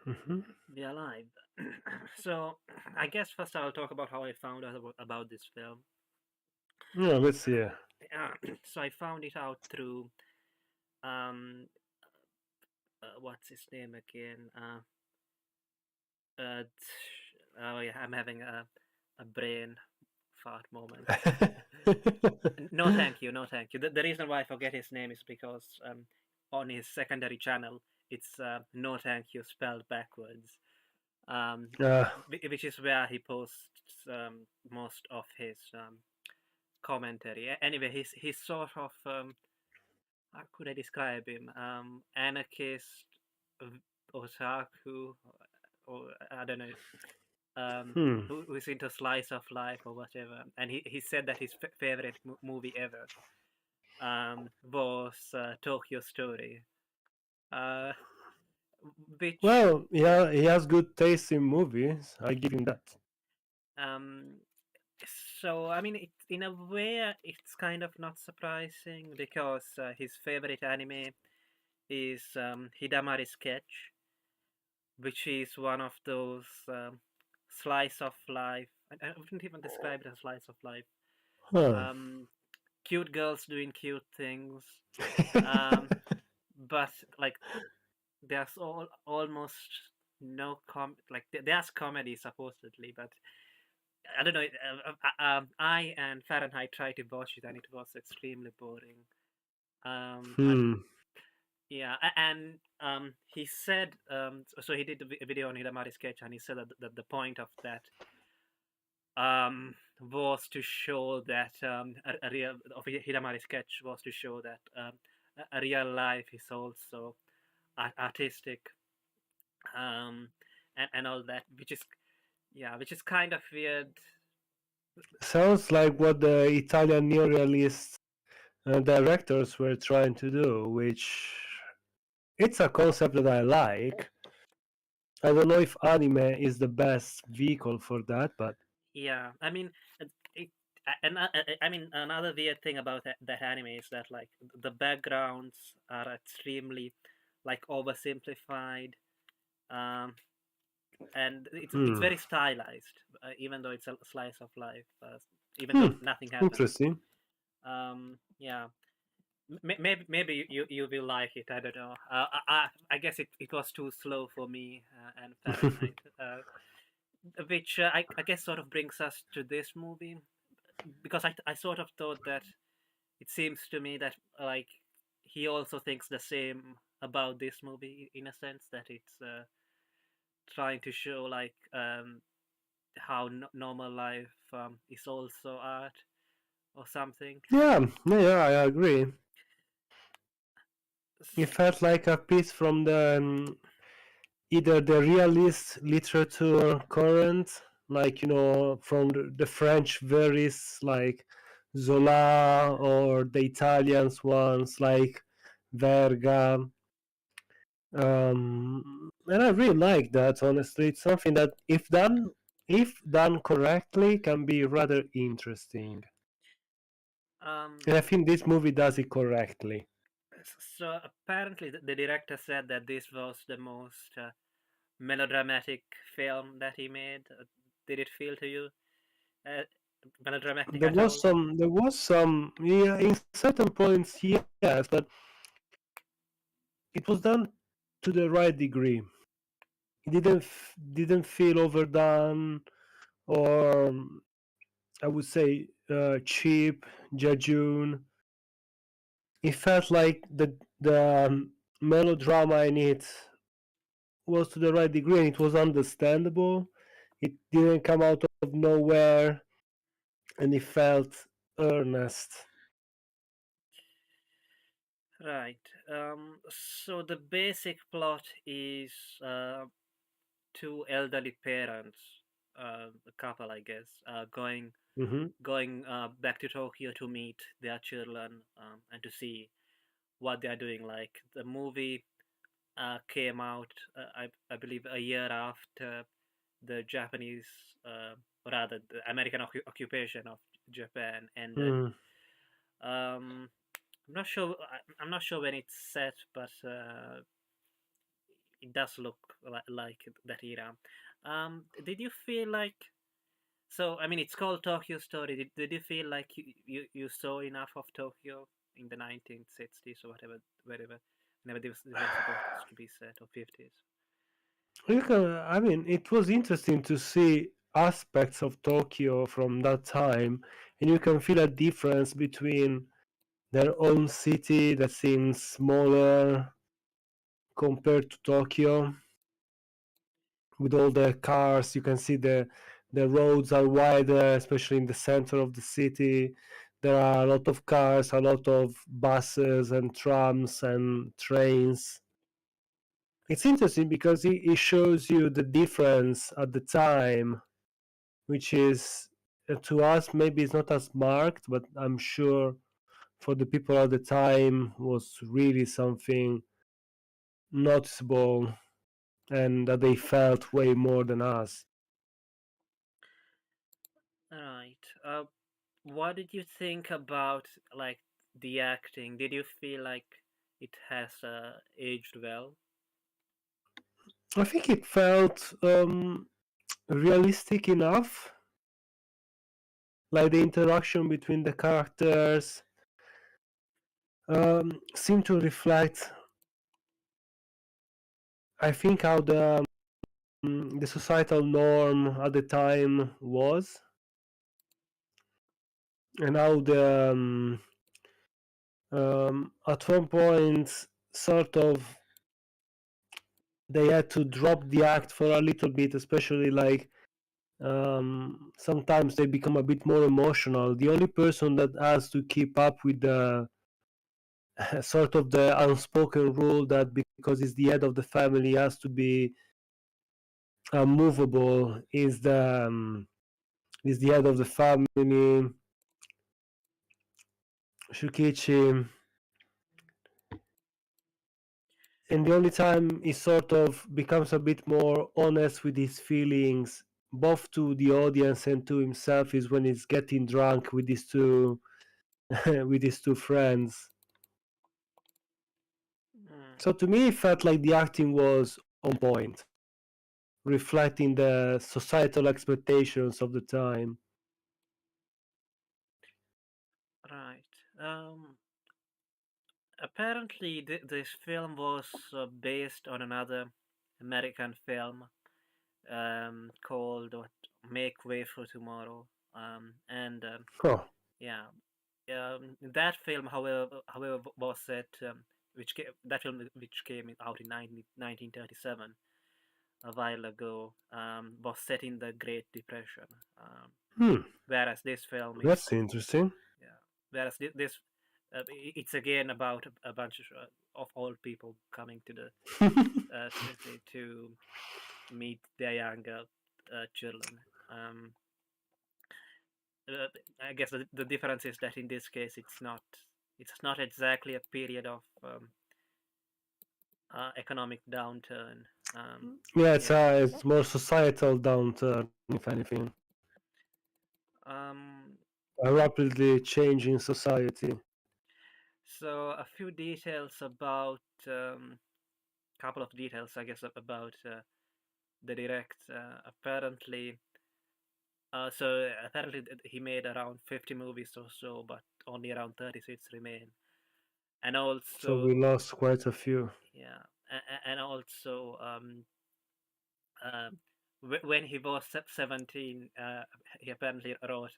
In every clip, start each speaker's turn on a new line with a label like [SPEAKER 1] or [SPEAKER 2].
[SPEAKER 1] Hmm.
[SPEAKER 2] We are live. So, I guess first I'll talk about how I found out about this film.
[SPEAKER 1] Yeah, let's see.
[SPEAKER 2] So I found it out through um, what's his name again? Oh yeah, I'm having a brain fart moment. No, thank you, no, thank you. The reason why I forget his name is because on his secondary channel, it's no, thank you spelled backwards.
[SPEAKER 1] uh,
[SPEAKER 2] Which is where he posts most of his commentary. Anyway, he's sort of how could I describe him? Anarchist, otaku, or I don't know,
[SPEAKER 1] hmm.
[SPEAKER 2] who's into slice of life or whatever. And he said that his favorite movie ever was Tokyo Story, uh, which
[SPEAKER 1] Well, yeah, he has good taste in movies. I give him that.
[SPEAKER 2] um, so I mean, in a way, it's kind of not surprising because his favorite anime is Hidamari Sketch, which is one of those slice of life. I wouldn't even describe it as slice of life.
[SPEAKER 1] Huh.
[SPEAKER 2] Um, Cute girls doing cute things, um, but like there's almost no like there's comedy supposedly, but I don't know. I and Fahrenheit tried to watch it, and it was extremely boring. And
[SPEAKER 1] Hmm.
[SPEAKER 2] yeah, and he said so he did a video on Hidamari Sketch, and he said that the point of that was to show that a real of Hidamari Sketch was to show that a real life is also artistic, um, and all that, which is yeah, which is kind of weird.
[SPEAKER 1] Sounds like what the Italian neorealist directors were trying to do, which it's a concept that I like. I don't know if anime is the best vehicle for that, but
[SPEAKER 2] Yeah, I mean, it, and I mean another weird thing about that anime is that like the backgrounds are extremely like oversimplified, um, and it's
[SPEAKER 1] hmm.
[SPEAKER 2] very stylized, even though it's a slice of life, even though
[SPEAKER 1] Hmm.
[SPEAKER 2] nothing happens.
[SPEAKER 1] Interesting.
[SPEAKER 2] Yeah, maybe you will like it. I don't know. I guess it was too slow for me and Fahrenheit, which I guess sort of brings us to this movie because I sort of thought that it seems to me that like he also thinks the same about this movie in a sense that it's trying to show like how normal life is also art or something.
[SPEAKER 1] Yeah, I agree. It
[SPEAKER 2] S-
[SPEAKER 1] felt like a piece from the either the realist literature current, like from the French veris like Zola, or the Italians ones like Verga. And I really like that. Honestly, it's something that if done correctly can be rather interesting.
[SPEAKER 2] Um,
[SPEAKER 1] And I think this movie does it correctly.
[SPEAKER 2] so apparently the director said that this was the most melodramatic film that he made. Did it feel to you uh, melodramatic
[SPEAKER 1] There
[SPEAKER 2] at
[SPEAKER 1] was
[SPEAKER 2] all?
[SPEAKER 1] some, there was some, yeah, in certain points, yes, but it was done to the right degree. It didn't feel overdone, or I would say cheap, jejune. It felt like the melodrama in it was to the right degree, and it was understandable. It didn't come out of nowhere, and it felt earnest.
[SPEAKER 2] Right. So the basic plot is uh, two elderly parents, a couple, I guess,
[SPEAKER 1] Hmm.
[SPEAKER 2] going back to Tokyo to meet their children and to see what they are doing. Like the movie came out, I believe, a year after the Japanese, or rather, the American occupation of Japan ended.
[SPEAKER 1] Mm.
[SPEAKER 2] Um, I'm not sure. I'm not sure when it's set, but it does look like that era. Did you feel like so? I mean, it's called Tokyo Story. Did you feel like you saw enough of Tokyo in the 1960s or whatever, wherever, whenever they were supposed to be set, or 50s?
[SPEAKER 1] I mean, it was interesting to see aspects of Tokyo from that time, and you can feel a difference between their own city that seems smaller compared to Tokyo, with all the cars. You can see the roads are wider, especially in the center of the city. There are a lot of cars, a lot of buses and trams and trains. It's interesting because it shows you the difference at the time, which is to us maybe it's not as marked, but I'm sure for the people at the time was really something noticeable and that they felt way more than us.
[SPEAKER 2] Right. What did you think about like the acting? Did you feel like it has aged well?
[SPEAKER 1] I think it felt realistic enough, like the interaction between the characters seemed to reflect, I think, how the societal norm at the time was, and how at one point sort of they had to drop the act for a little bit, especially like sometimes they become a bit more emotional. The only person that has to keep up with the sort of the unspoken rule that because he's the head of the family has to be movable is the head of the family, Shukichi, and the only time he sort of becomes a bit more honest with his feelings, both to the audience and to himself, is when he's getting drunk with his two with his two friends.
[SPEAKER 2] Mm,
[SPEAKER 1] So to me, it felt like the acting was on point, reflecting the societal expectations of the time.
[SPEAKER 2] right. Apparently, this film was based on another American film called what, Make Way for Tomorrow. And
[SPEAKER 1] Oh,
[SPEAKER 2] yeah, that film, however, was set, that film which came out in 1937, a while ago, was set in the Great Depression.
[SPEAKER 1] hmm,
[SPEAKER 2] Whereas this film is,
[SPEAKER 1] that's interesting.
[SPEAKER 2] yeah, whereas this, it's again about a bunch of old people coming to the city to meet their younger children. Um, uh, I guess the difference is that in this case it's not exactly a period of economic downturn.
[SPEAKER 1] Yeah,
[SPEAKER 2] Yeah.
[SPEAKER 1] it's more societal downturn, if anything.
[SPEAKER 2] Um,
[SPEAKER 1] A rapidly changing society.
[SPEAKER 2] so a few details about couple of details, I guess, about the direct. Apparently he made around 50 movies or so, but only around 36 remain. And
[SPEAKER 1] So we
[SPEAKER 2] also,
[SPEAKER 1] lost quite a few.
[SPEAKER 2] yeah, and also when he was 17, he apparently wrote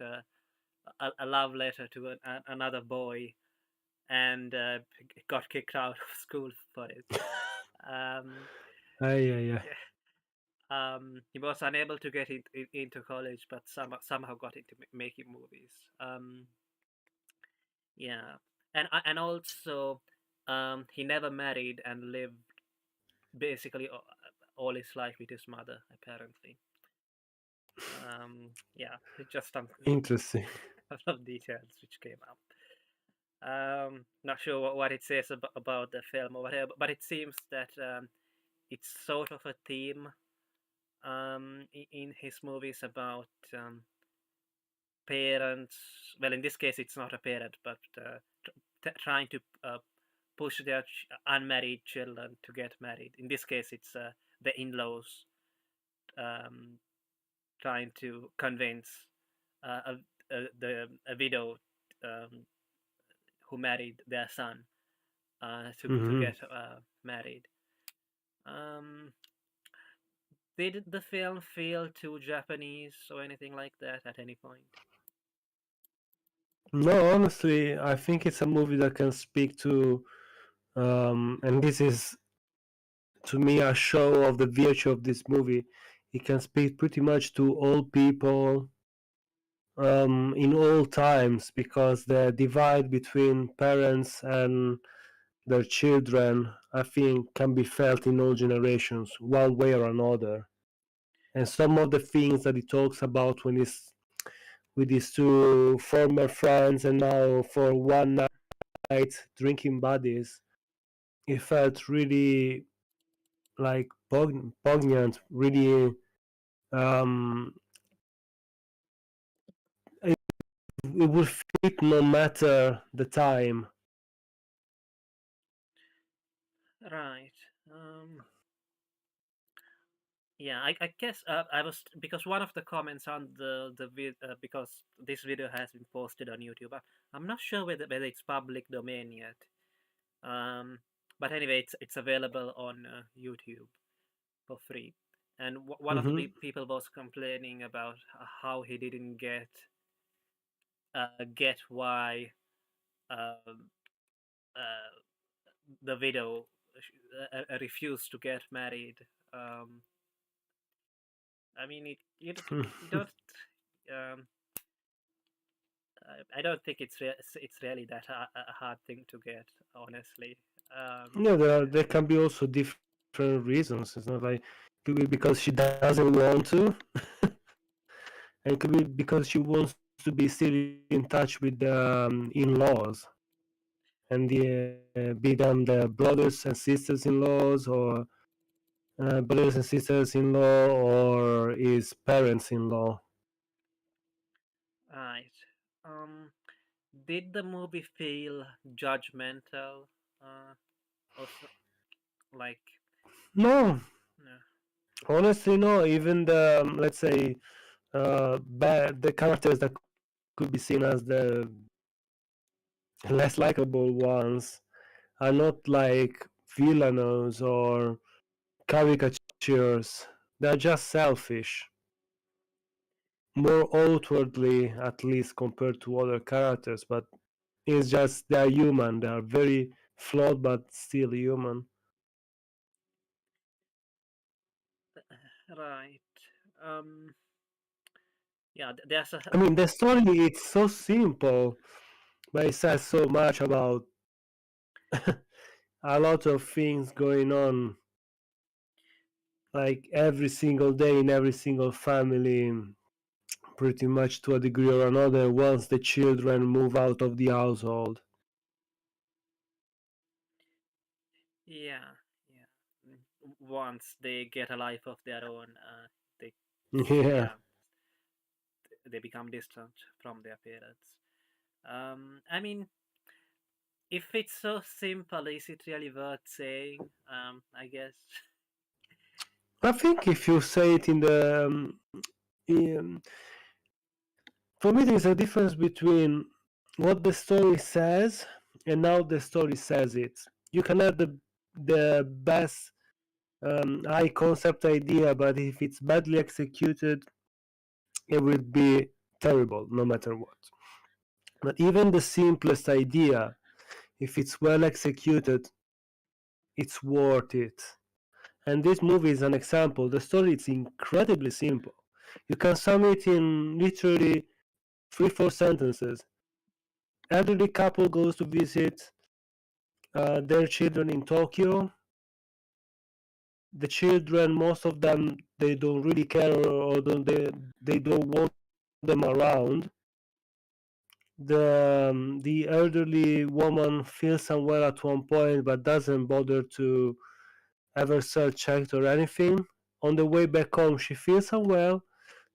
[SPEAKER 2] a love letter to another boy and got kicked out of school for it. Um,
[SPEAKER 1] Aye, aye, aye.
[SPEAKER 2] he was unable to get into college, but somehow got into making movies. Yeah, and also he never married and lived basically all his life with his mother, apparently. Yeah, it's just some
[SPEAKER 1] Interesting.
[SPEAKER 2] couple of details which came up. Not sure what it says about the film or whatever, but it seems that it's sort of a theme in his movies about parents. Well, in this case, it's not a parent, but trying to push their unmarried children to get married. In this case, it's the in-laws um, trying to convince a widow um, who married their son to
[SPEAKER 1] Hmm.
[SPEAKER 2] get married. Um, did the film feel too Japanese or anything like that at any point?
[SPEAKER 1] No, honestly, I think it's a movie that can speak to, and this is to me a show of the virtue of this movie. It can speak pretty much to all people in all times, because the divide between parents and their children, I think, can be felt in all generations, one way or another. And some of the things that he talks about when he's with his two former friends and now for one night drinking buddies, it felt really like poignant, really. Um, it, it would fit no matter the time.
[SPEAKER 2] Right. Um, yeah, I guess I was because one of the comments on because this video has been posted on YouTube. I'm not sure whether it's public domain yet. Um, but anyway, it's available on YouTube for free. And one of the
[SPEAKER 1] Hmm.
[SPEAKER 2] people was complaining about how he didn't get why um, uh, the widow refused to get married. Um, I mean, you don't. Um, I don't think it's really that a hard thing to get, honestly. Um,
[SPEAKER 1] Yeah, there can be also different reasons. It's not like, could be because she doesn't want to, and it could be because she wants to be still in touch with the in-laws, and be them the brothers and sisters-in-laws, or brothers and sisters-in-law, or his parents-in-law.
[SPEAKER 2] right. Um, did the movie feel judgmental? Uh, also, like,
[SPEAKER 1] No,
[SPEAKER 2] no.
[SPEAKER 1] honestly, no. Even the let's say the characters that could be seen as the less likable ones are not like villains or caricatures. They're just selfish, more outwardly at least compared to other characters, but it's just they're human. They are very flawed, but still human.
[SPEAKER 2] Right. Um, yeah, there's a
[SPEAKER 1] I mean, the story it's so simple, but it says so much about a lot of things going on, like every single day in every single family, pretty much to a degree or another, once the children move out of the household.
[SPEAKER 2] yeah, yeah. Once they get a life of their own, they
[SPEAKER 1] Yeah.
[SPEAKER 2] yeah they become distant from their parents. I mean, if it's so simple, is it really worth saying? I guess.
[SPEAKER 1] I think if you say it in the in, for me, there's a difference between what the story says and how the story says it. You can have the best high concept idea, but if it's badly executed, it will be terrible no matter what. But even the simplest idea, if it's well executed, it's worth it. And this movie is an example. The story is incredibly simple. You can sum it in literally 3 4 sentences. Elderly couple goes to visit their children in Tokyo. The children, most of them, they don't really care, or they don't want them around. The elderly woman feels unwell at one point, but doesn't bother to ever checked or anything. On the way back home, she feels unwell.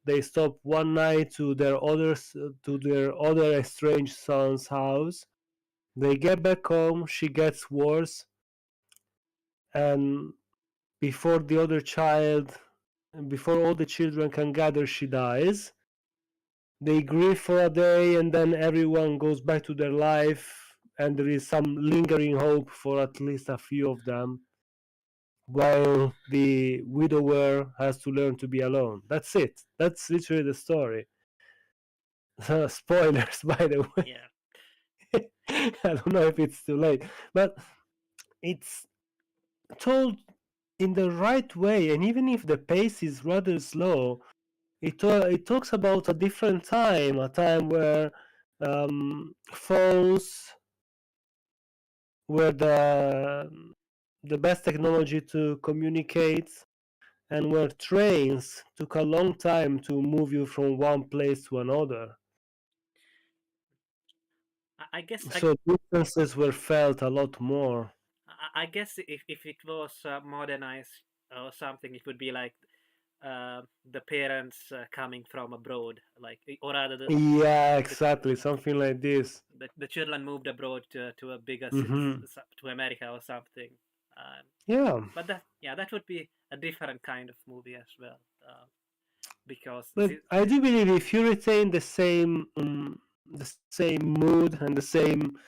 [SPEAKER 1] They stop one night to their other estranged son's house. They get back home. She gets worse, and before the other child, before all the children can gather, she dies. They grieve for a day, and then everyone goes back to their life, and there is some lingering hope for at least a few of them, while the widower has to learn to be alone. That's it. That's literally the story. Spoilers, by the way.
[SPEAKER 2] Yeah.
[SPEAKER 1] I don't know if it's too late, but it's told in the right way, and even if the pace is rather slow, it talks about a different time, a time where phones were the best technology to communicate, and where trains took a long time to move you from one place to another.
[SPEAKER 2] I guess
[SPEAKER 1] So distances were felt a lot more.
[SPEAKER 2] I guess if it was modernized or something, it would be like the parents coming from abroad, like, or rather
[SPEAKER 1] Yeah,
[SPEAKER 2] the,
[SPEAKER 1] exactly, something like this.
[SPEAKER 2] the children moved abroad to a bigger
[SPEAKER 1] Hmm.
[SPEAKER 2] to America or something. Um,
[SPEAKER 1] Yeah,
[SPEAKER 2] but that would be a different kind of movie as well, because
[SPEAKER 1] but I do believe if you retain the same mood and the same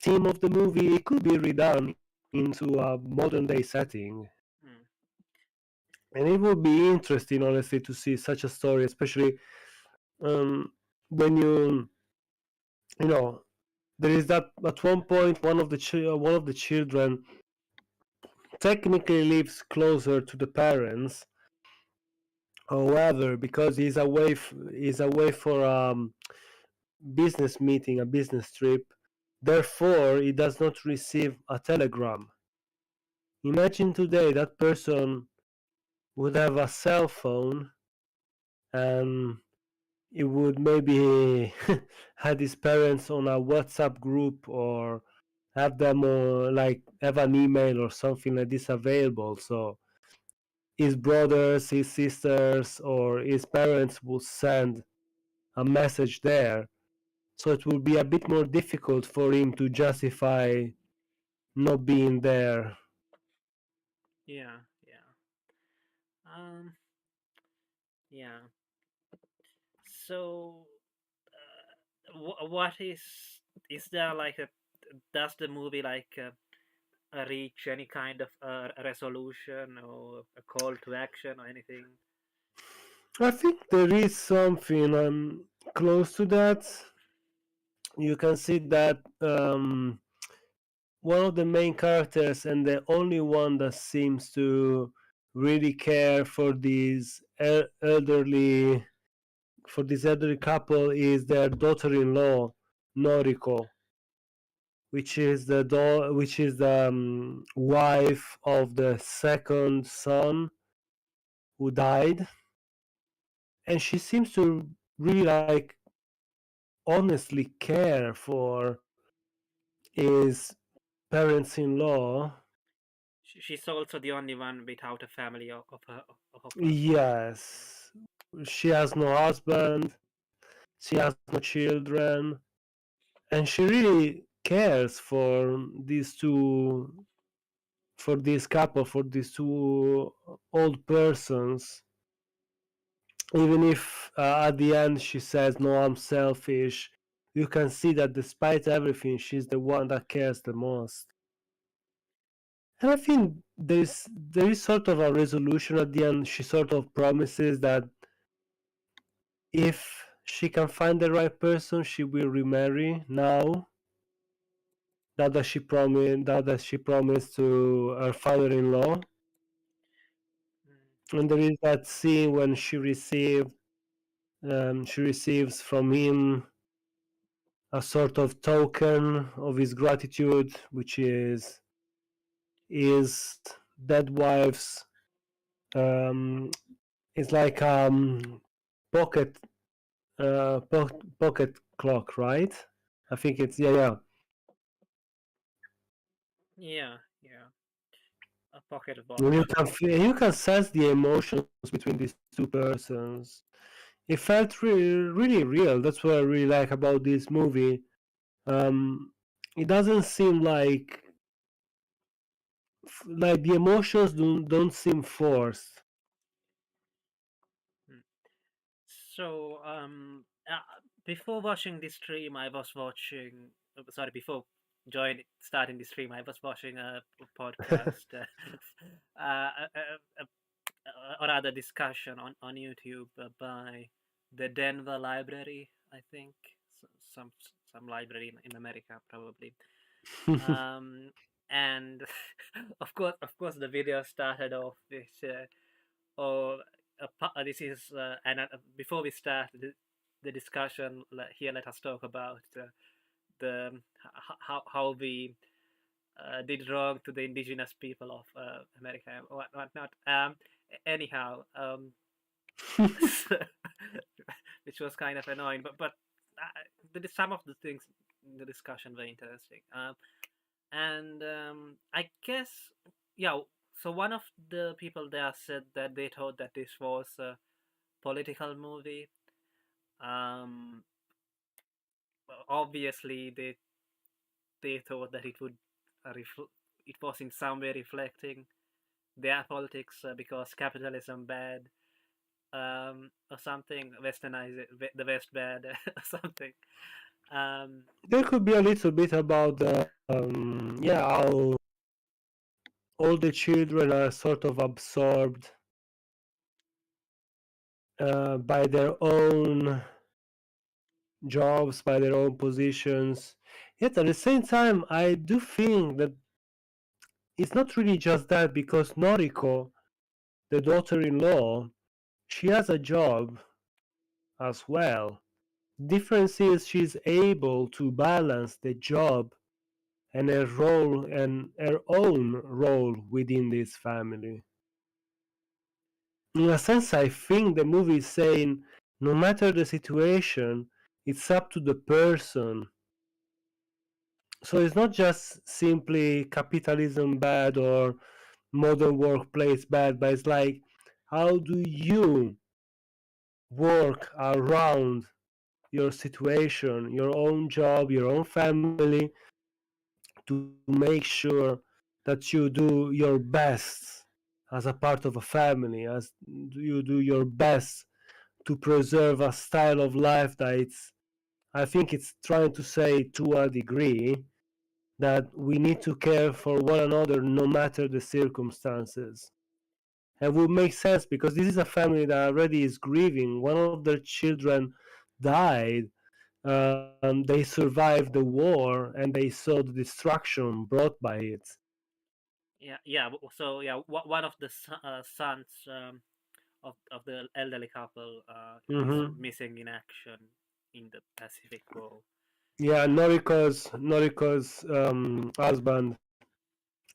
[SPEAKER 1] theme of the movie, it could be redone into a modern day setting.
[SPEAKER 2] mm,
[SPEAKER 1] And it would be interesting, honestly, to see such a story, especially um, when you know, there is that at one point one of the children technically lives closer to the parents. However, because he's away for business meeting, a business trip, therefore he does not receive a telegram. Imagine today that person would have a cell phone, and he would maybe had his parents on a WhatsApp group, or have them like have an email or something like this available. So his brothers, his sisters, or his parents will send a message there. So it will be a bit more difficult for him to justify not being there.
[SPEAKER 2] yeah, yeah, um, yeah. So, what is there like a does the movie like reach any kind of resolution or a call to action or anything?
[SPEAKER 1] I think there is something close to that. You can see that one of the main characters and the only one that seems to really care for these elderly for this elderly couple is their daughter-in-law, Noriko, which is the wife of the second son who died, and she seems to really like honestly care for his parents-in-law.
[SPEAKER 2] She's also the only one without a family of her own. Yeah.
[SPEAKER 1] Yes, she has no husband, she has no children, and she really cares for this couple, for these two old persons. Even if at the end she says, "No, I'm selfish," you can see that despite everything, she's the one that cares the most. And I think there is sort of a resolution at the end. She sort of promises that if she can find the right person, she will remarry now. That she promised to her father-in-law.
[SPEAKER 2] Mm.
[SPEAKER 1] And there is that scene when she receives from him a sort of token of his gratitude, which is his dead wife's. Um, it's like pocket pocket clock, right? I think it's yeah.
[SPEAKER 2] Yeah, yeah. A pocket
[SPEAKER 1] And
[SPEAKER 2] watch.
[SPEAKER 1] you can sense the emotions between these two persons. It felt really real. That's what I really like about this movie. Um, it doesn't seem like the emotions don't seem forced.
[SPEAKER 2] Mm. So, before watching this stream, I was watching. Sorry, before starting the stream, I was watching a podcast, or rather discussion on YouTube by the Denver Library, I think, some some library in America probably. Um, and of course, the video started off with, "Oh, this is before we start the discussion here, let us talk about how we did wrong to the indigenous people of America and whatnot." Anyhow, which was kind of annoying, but some of the things in the discussion were interesting. And I guess, yeah. So one of the people there said that they thought that this was a political movie. Um, Obviously, they thought that it was in some way reflecting their politics, because capitalism bad, or something, westernize it, the West bad, or something. Um,
[SPEAKER 1] There could be a little bit about how all the children are sort of absorbed by their own jobs, by their own positions. Yet at the same time, I do think that it's not really just that, because Noriko, the daughter-in-law, she has a job as well. Difference is she's able to balance the job and her role and her own role within this family. In a sense, I think the movie is saying no matter the situation, it's up to the person. So it's not just simply capitalism bad or modern workplace bad, but it's like, how do you work around your situation, your own job, your own family, to make sure that you do your best as a part of a family, as you do your best to preserve a style of life that I think it's trying to say to a degree that we need to care for one another no matter the circumstances. And would make sense because this is a family that already is grieving. One of their children died. They survived the war and they saw the destruction brought by it.
[SPEAKER 2] yeah. So yeah, one of the sons, of the elderly couple is
[SPEAKER 1] Mm-hmm.
[SPEAKER 2] missing in action in the Pacific War
[SPEAKER 1] Yeah, Noriko's husband,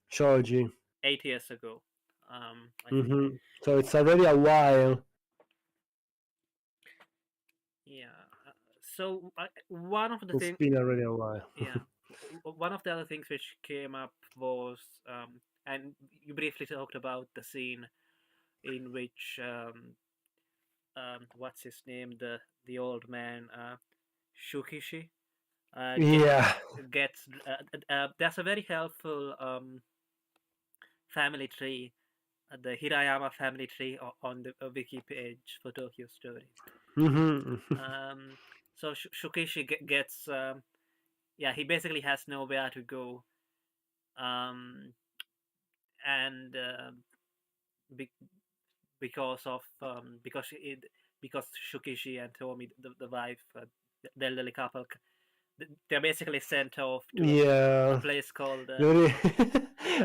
[SPEAKER 1] Shoji.
[SPEAKER 2] 8 years ago. I think.
[SPEAKER 1] Mm-hmm. So it's already a while.
[SPEAKER 2] Yeah. So one of the
[SPEAKER 1] It's
[SPEAKER 2] things,
[SPEAKER 1] been already a while.
[SPEAKER 2] yeah, one of the other things which came up was, and you briefly talked about the scene in which, what's his name, the old man, Shukishi, uh, get,
[SPEAKER 1] Yeah.
[SPEAKER 2] gets. There's a very helpful family tree, the Hirayama family tree on the wiki page for Tokyo Story.
[SPEAKER 1] Mm-hmm.
[SPEAKER 2] Um, so Shukishi gets, yeah, he basically has nowhere to go, um, and be, because of because Shukishi and Tomi, the wife, the elderly couple, they're basically sent off to a
[SPEAKER 1] Yeah.
[SPEAKER 2] place called,
[SPEAKER 1] Really,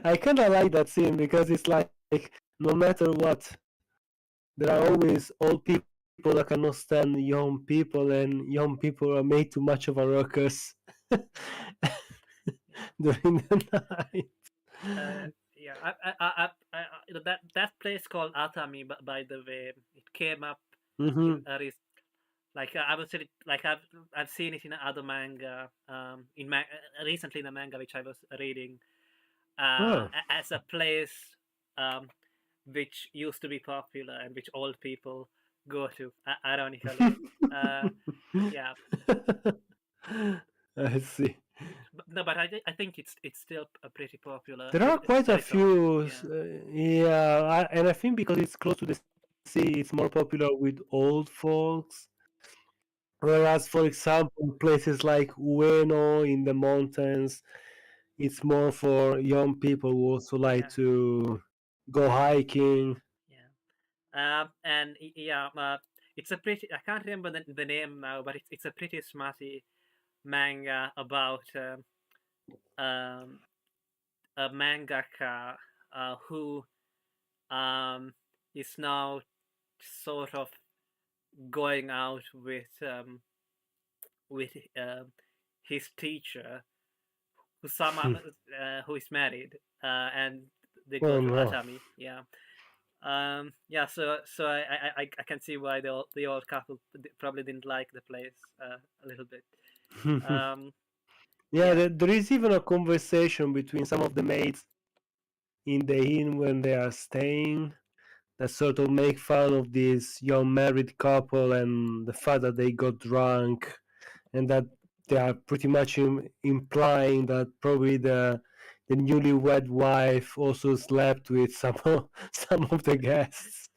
[SPEAKER 1] I kind of like that scene because it's like no matter what, there are always old people that cannot stand young people, and young people are made too much of a ruckus during the night.
[SPEAKER 2] yeah, that place called Atami, by the way, it came up
[SPEAKER 1] Mm-hmm.
[SPEAKER 2] in like, I would say like I've seen it in other manga, recently in a manga which I was reading,
[SPEAKER 1] Oh.
[SPEAKER 2] as a place, um, which used to be popular and which old people go to, ironically. Uh, yeah,
[SPEAKER 1] I see.
[SPEAKER 2] No, but I think it's still a pretty popular.
[SPEAKER 1] There are quite a
[SPEAKER 2] Very popular.
[SPEAKER 1] few,
[SPEAKER 2] Yeah,
[SPEAKER 1] yeah, and I think because it's close to the sea, it's more popular with old folks. Whereas, for example, places like Ueno in the mountains, it's more for young people who also like
[SPEAKER 2] yeah,
[SPEAKER 1] to go hiking.
[SPEAKER 2] yeah. And yeah, it's a pretty. I can't remember the name now, but it's a pretty smarty manga about um, a mangaka who um, is now sort of going out with his teacher, who somehow who is married, and they go
[SPEAKER 1] Oh
[SPEAKER 2] to
[SPEAKER 1] no.
[SPEAKER 2] Atami. Yeah. Yeah. So I can see why the old couple probably didn't like the place a little bit. Um,
[SPEAKER 1] Yeah,
[SPEAKER 2] yeah.
[SPEAKER 1] there is even a conversation between some of the maids in the inn when they are staying that sort of make fun of this young married couple and the fact that they got drunk and that they are pretty much implying that probably the newlywed wife also slept with some some of the guests.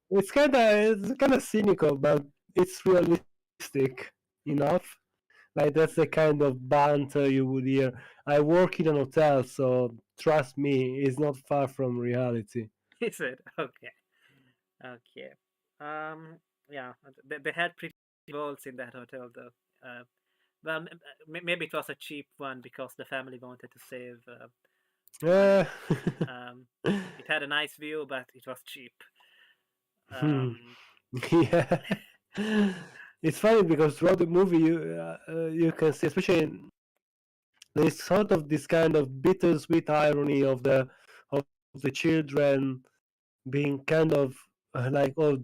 [SPEAKER 1] It's kind of cynical, but it's realistic enough. Like that's the kind of banter you would hear. I work in an hotel, so trust me, it's not far from reality.
[SPEAKER 2] Is it okay? Okay. Um. Yeah. They had pretty balls in that hotel though. Well, maybe it was a cheap one because the family wanted to save
[SPEAKER 1] Uh,
[SPEAKER 2] money. Um, it had a nice view, but it was cheap.
[SPEAKER 1] hmm.
[SPEAKER 2] Um,
[SPEAKER 1] Yeah. It's funny because throughout the movie you can see, especially there's sort of this kind of bittersweet irony of the children being kind of like, oh,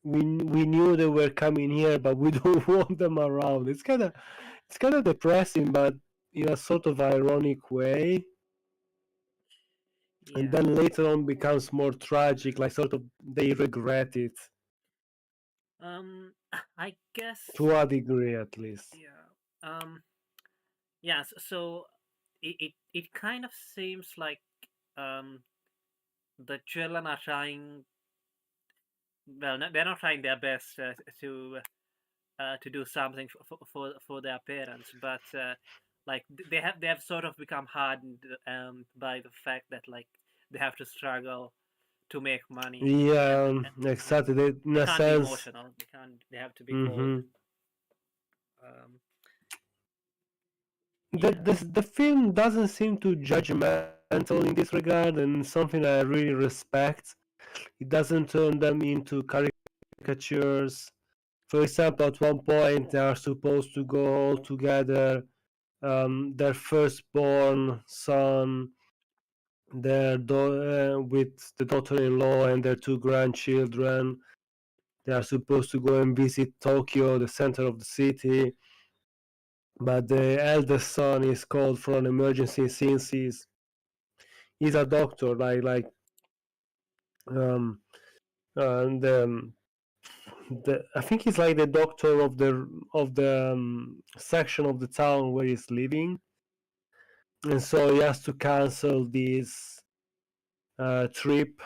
[SPEAKER 1] we knew they were coming here, but we don't want them around. It's kind of depressing, but in a sort of ironic way. And
[SPEAKER 2] yeah.
[SPEAKER 1] then later on becomes more tragic, like sort of they regret it
[SPEAKER 2] I guess.
[SPEAKER 1] to a degree, at least.
[SPEAKER 2] Yeah. Yeah. So it kind of seems like um the children are trying. Well, they're not trying their best to do something for their parents, but like they have sort of become hardened by the fact that like they have to struggle to make money,
[SPEAKER 1] Yeah,
[SPEAKER 2] and
[SPEAKER 1] exactly. In
[SPEAKER 2] they
[SPEAKER 1] a
[SPEAKER 2] can't be
[SPEAKER 1] sense,
[SPEAKER 2] emotional. They have to be cold.
[SPEAKER 1] hmm
[SPEAKER 2] Um, yeah,
[SPEAKER 1] the film doesn't seem too judgmental in this regard, and something I really respect. It doesn't turn them into caricatures. For example, at one point they are supposed to go all together. Their firstborn son, with the daughter-in-law and their two grandchildren. They are supposed to go and visit Tokyo, the center of the city, but the eldest son is called for an emergency since he's a doctor, um, and I think he's like the doctor of the section of the town where he's living, and so he has to cancel this trip.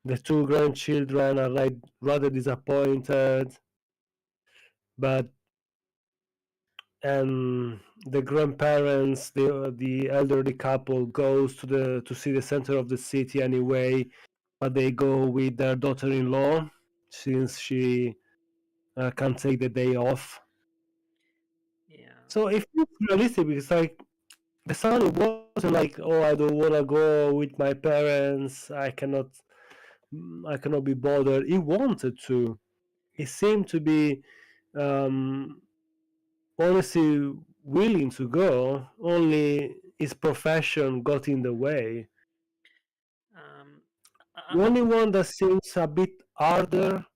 [SPEAKER 1] The two grandchildren are like rather disappointed, but and the grandparents, the elderly couple goes to see the center of the city anyway, but they go with their daughter-in-law since she can't take the day off.
[SPEAKER 2] yeah,
[SPEAKER 1] So it feels realistic because like the son wasn't like, oh, I don't want to go with my parents, I cannot be bothered. He wanted to. He seemed to be um, honestly willing to go, only his profession got in the way.
[SPEAKER 2] um,
[SPEAKER 1] The only one that seems a bit harder,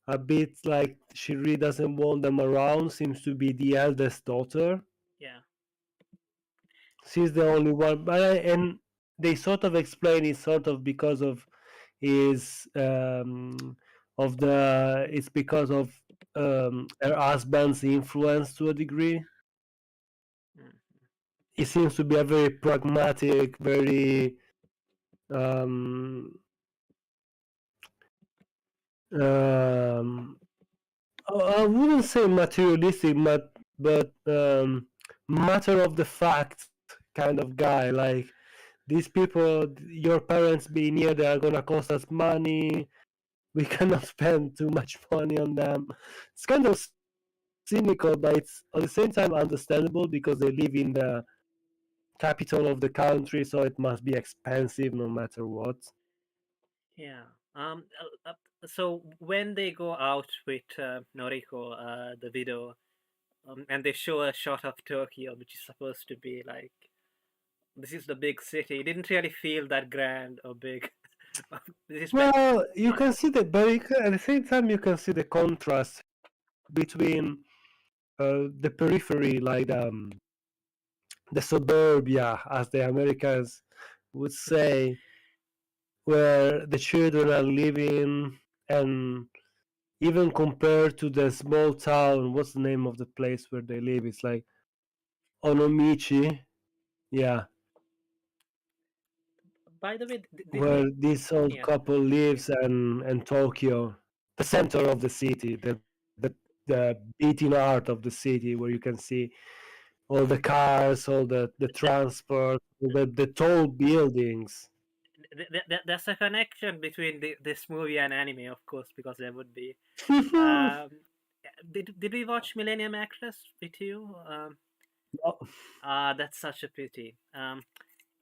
[SPEAKER 1] a bit like she really doesn't want them around, seems to be the eldest daughter.
[SPEAKER 2] yeah,
[SPEAKER 1] She's the only one, and they sort of explain it sort of because of his it's because of her husband's influence to a degree.
[SPEAKER 2] Mm.
[SPEAKER 1] He seems to be a very pragmatic, very um, um, I wouldn't say materialistic, but matter of the fact kind of guy. Like, these people, your parents being here, they are gonna cost us money. We cannot spend too much money on them. It's kind of cynical, but it's at the same time understandable because they live in the capital of the country, so it must be expensive no matter what.
[SPEAKER 2] Yeah. So when they go out with Noriko, the widow, and they show a shot of Tokyo, which is supposed to be like this is the big city. It didn't really feel that grand or big. This is
[SPEAKER 1] Well, you
[SPEAKER 2] yeah.
[SPEAKER 1] can see the, but at the same time, you can see the contrast between the periphery, like the suburbia, as the Americans would say, where the children are living, and even compared to the small town, what's the name of the place where they live? It's like Onomichi, yeah,
[SPEAKER 2] By the way, did we?
[SPEAKER 1] where this old
[SPEAKER 2] Yeah.
[SPEAKER 1] couple lives, and Tokyo, the center of the city, the beating heart of the city, where you can see all the cars, all the transport, the tall buildings.
[SPEAKER 2] There's a connection between this movie and anime, of course, because there would be. Um, did we watch Millennium Actress with you? That's such a pity.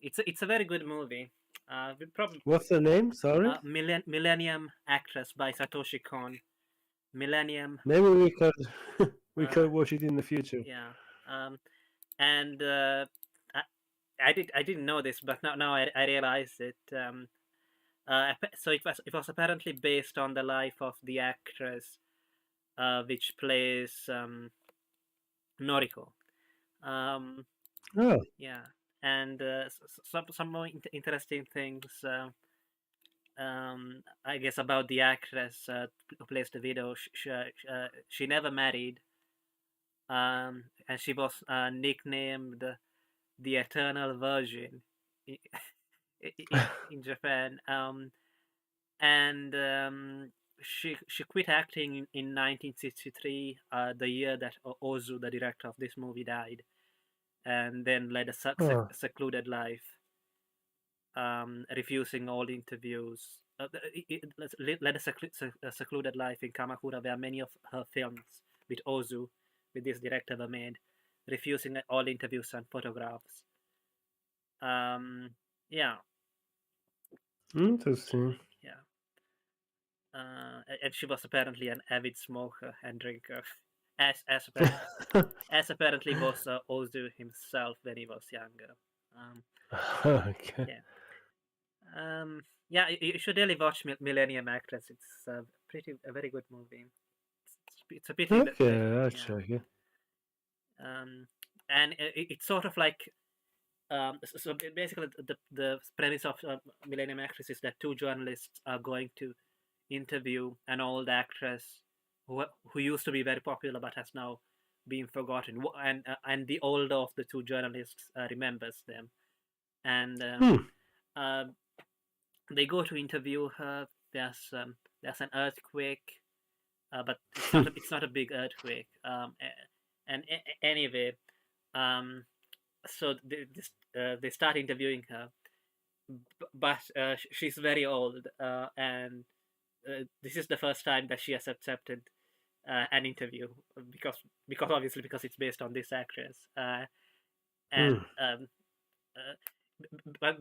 [SPEAKER 2] It's a very good movie. We probably
[SPEAKER 1] What's the name? Sorry.
[SPEAKER 2] Millennium Actress by Satoshi Kon. Millennium.
[SPEAKER 1] Maybe we could we
[SPEAKER 2] Uh,
[SPEAKER 1] could watch it in the future.
[SPEAKER 2] yeah. And I, I didn't know this, but now I realize it. So it was apparently based on the life of the actress, which plays Noriko. Um,
[SPEAKER 1] Oh,
[SPEAKER 2] yeah, and some more interesting things. I guess about the actress who plays the widow. She never married, and she was nicknamed the Eternal Virgin in Japan. And she quit acting in 1963, the year that Ozu, the director of this movie, died, and then led a
[SPEAKER 1] oh.
[SPEAKER 2] secluded life, refusing all interviews. Led a secluded life in Kamakura, where many of her films with Ozu, with this director, were made, refusing all interviews and photographs. Yeah,
[SPEAKER 1] Interesting.
[SPEAKER 2] yeah. And she was apparently an avid smoker and drinker, as apparently was Ozu himself when he was younger. Um,
[SPEAKER 1] Okay.
[SPEAKER 2] yeah, yeah. You should really watch Millennium Actress. It's a very good movie. It's a pity that
[SPEAKER 1] Okay, I'll
[SPEAKER 2] yeah.
[SPEAKER 1] check it.
[SPEAKER 2] And it's sort of like so basically the premise of Millennium Actress is that two journalists are going to interview an old actress who used to be very popular but has now been forgotten, and the older of the two journalists remembers them, and
[SPEAKER 1] Hmm.
[SPEAKER 2] uh, they go to interview her. There's an earthquake, but it's not a big earthquake. And anyway, um, so they start interviewing her, but she's very old, and this is the first time that she has accepted an interview because obviously because it's based on this actress, and
[SPEAKER 1] Hmm.
[SPEAKER 2] but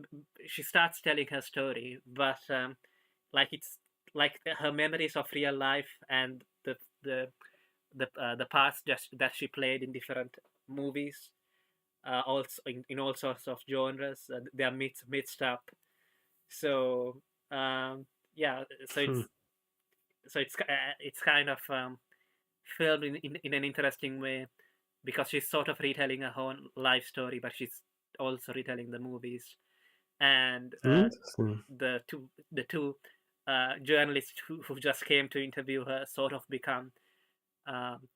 [SPEAKER 2] she starts telling her story, but like it's like her memories of real life and the the parts that she played in different movies, also in all sorts of genres, they are mixed up. So yeah, so
[SPEAKER 1] Hmm.
[SPEAKER 2] it's kind of filmed in an interesting way because she's sort of retelling her own life story, but she's also retelling the movies. And
[SPEAKER 1] Interesting.
[SPEAKER 2] the two journalists who just came to interview her sort of become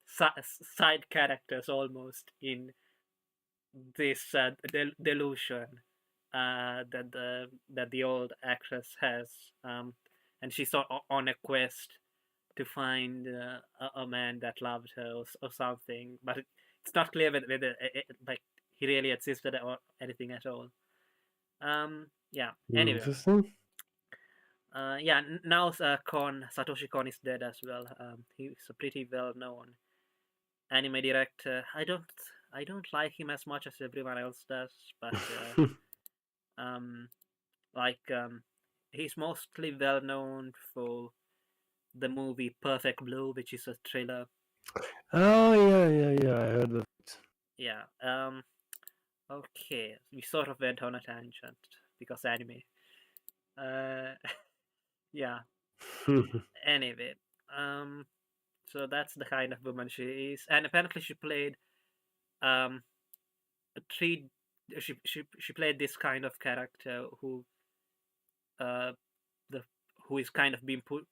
[SPEAKER 2] side characters almost in this delusion that the old actress has, and she's on a quest to find a man that loved her or something, but it's not clear whether like he really existed or anything at all. Yeah. Anyway,
[SPEAKER 1] Interesting.
[SPEAKER 2] yeah. Now Satoshi Kon is dead as well. He's a pretty well known anime director. I don't like him as much as everyone else does, but um, like he's mostly well known for the movie Perfect Blue, which is a thriller.
[SPEAKER 1] Oh yeah. I heard of
[SPEAKER 2] Yeah. Okay. We sort of went on a tangent because anime. Uh, yeah.
[SPEAKER 1] it.
[SPEAKER 2] Anyway, um, so that's the kind of woman she is, and apparently she played um a three. She played this kind of character uh the who is kind of being put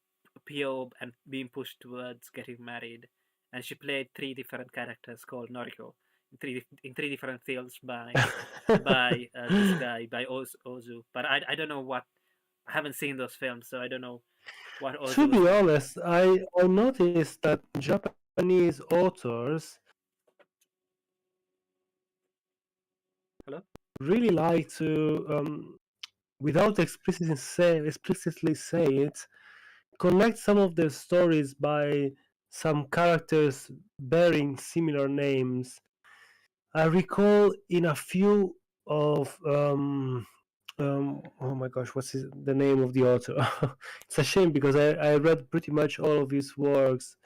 [SPEAKER 2] PO and being pushed towards getting married, and she played three different characters called Noriko in three different films by this guy by Ozu. But I don't know what I haven't seen those films, so I don't know what
[SPEAKER 1] To
[SPEAKER 2] Ozu was
[SPEAKER 1] be
[SPEAKER 2] doing.
[SPEAKER 1] honest, I noticed that Japanese authors
[SPEAKER 2] Hello.
[SPEAKER 1] really like to, without explicitly say it, connect some of their stories by some characters bearing similar names. I recall in a few of oh my gosh, the name of the author? It's a shame because I read pretty much all of his works.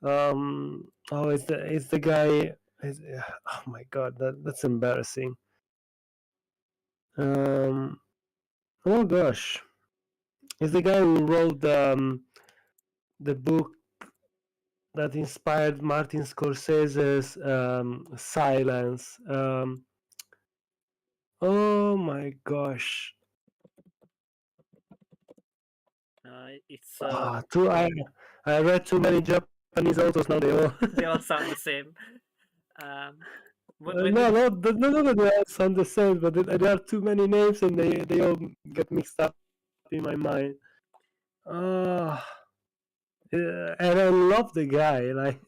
[SPEAKER 1] Oh, it's the guy. Oh my god, that's embarrassing. Um, oh gosh, it's the guy who wrote the book that inspired Martin Scorsese's Silence. Oh my gosh.
[SPEAKER 2] It's
[SPEAKER 1] Too, I read too many Japanese authors now. They all
[SPEAKER 2] they all sound the same. Um, when
[SPEAKER 1] no,
[SPEAKER 2] did
[SPEAKER 1] no, they all sound the same, but there are too many names and they all get mixed up in my mind. Uh, and I love the guy. Like,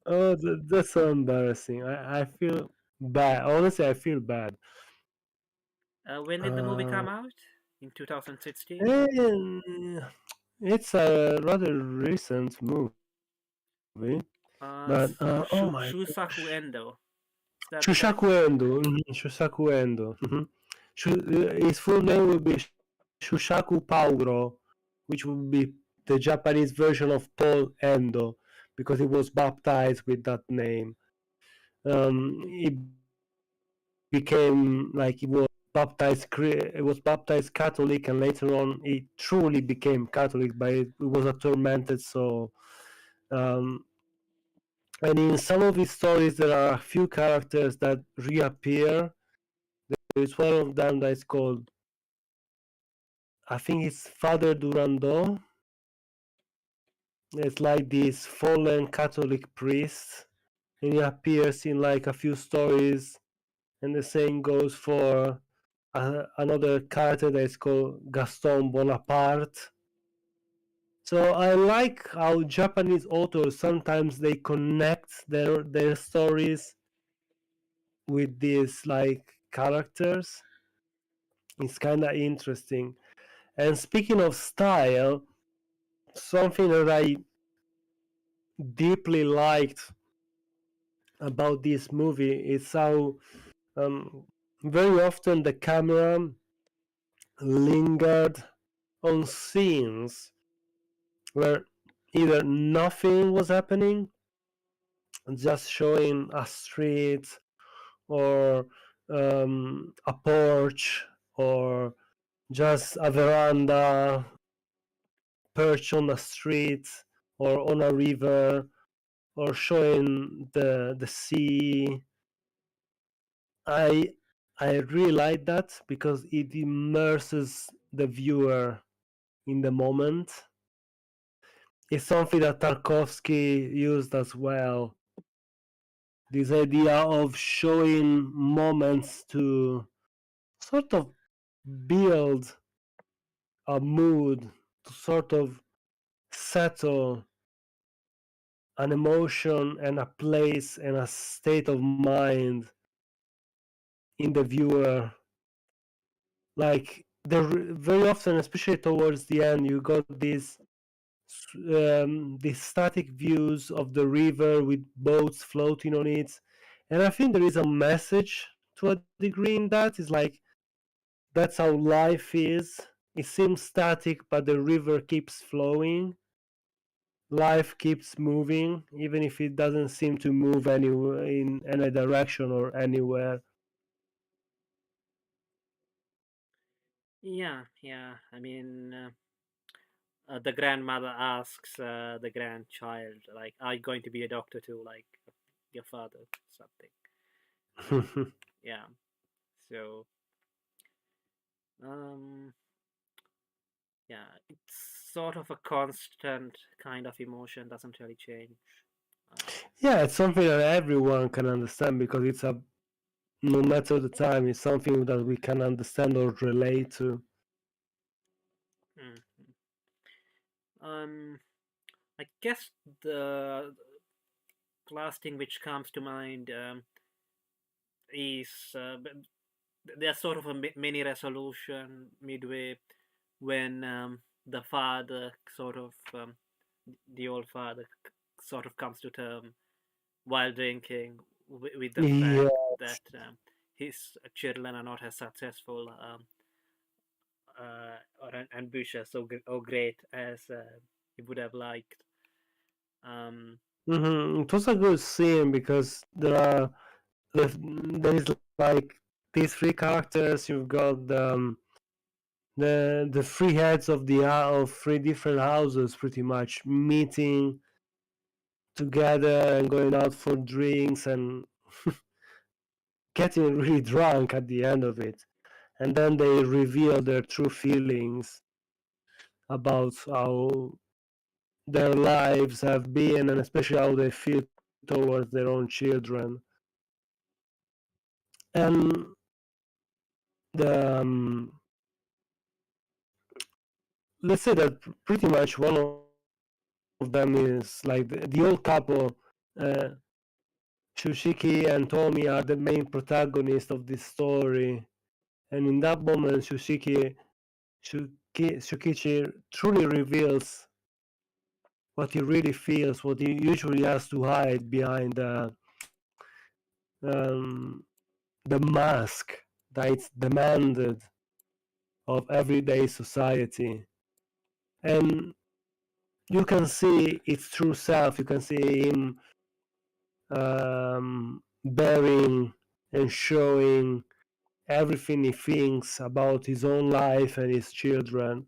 [SPEAKER 1] oh, that's so embarrassing. I feel bad. Honestly, I feel bad.
[SPEAKER 2] when did the movie
[SPEAKER 1] Uh,
[SPEAKER 2] come out? In 2016.
[SPEAKER 1] and it's a rather recent movie, but oh my
[SPEAKER 2] Shusaku
[SPEAKER 1] gosh.
[SPEAKER 2] Endo. Is that right?
[SPEAKER 1] Shushaku Endo. Shushaku Endo. His full name would be Shushaku Pauro, which would be the Japanese version of Paul Endo, because he was baptized with that name. He became like he was baptized Catholic, and later on he truly became Catholic, but he was a tormented soul. Um, and in some of his stories, there are a few characters that reappear. There's one of them that is called, I think it's Father Durando. It's like this fallen Catholic priest, and he appears in like a few stories. And the same goes for another character that is called Gaston Bonaparte. So I like how Japanese authors sometimes they connect their stories with these like characters. It's kind of interesting. And speaking of style, something that I deeply liked about this movie is how um, very often the camera lingered on scenes where either nothing was happening, just showing a street or a porch or just a veranda perched on a street or on a river or showing the sea. I I really like that because it immerses the viewer in the moment. is something that Tarkovsky used as well. This idea of showing moments to sort of build a mood, to sort of settle an emotion and a place and a state of mind in the viewer. Like very often, especially towards the end, you got these static views of the river with boats floating on it, and I think there is a message to a degree in that. It's like that's how life is. It seems static, but the river keeps flowing. Life keeps moving, even if it doesn't seem to move anywhere in any direction or anywhere.
[SPEAKER 2] Yeah, yeah. I mean, the grandmother asks the grandchild, like, "Are you going to be a doctor too, like your father?" Something. Yeah. So, um, yeah, it's sort of a constant kind of emotion. Doesn't really change. Uh,
[SPEAKER 1] Yeah, it's something that everyone can understand because it's a no matter the time, it's something that we can understand or relate to.
[SPEAKER 2] mm. I guess the last thing which comes to mind is there's sort of a mini resolution midway when the father sort of the old father sort of comes to term while drinking with the
[SPEAKER 1] Yeah.
[SPEAKER 2] fact that his children are not as successful or ambitious or great as he would have liked.
[SPEAKER 1] It was a good scene because there is like these three characters. You've got the three heads of of three different houses, pretty much meeting together and going out for drinks and getting really drunk at the end of it. And then they reveal their true feelings about how their lives have been and especially how they feel towards their own children. And the let's say that pretty much one of them is like the old couple. Uh, Shushiki and Tommy are the main protagonists of this story, and in that moment, Shukichi truly reveals what he really feels, what he usually has to hide behind um, the mask that is demanded of everyday society. And you can see its true self. You can see him bearing and showing everything he thinks about his own life and his children.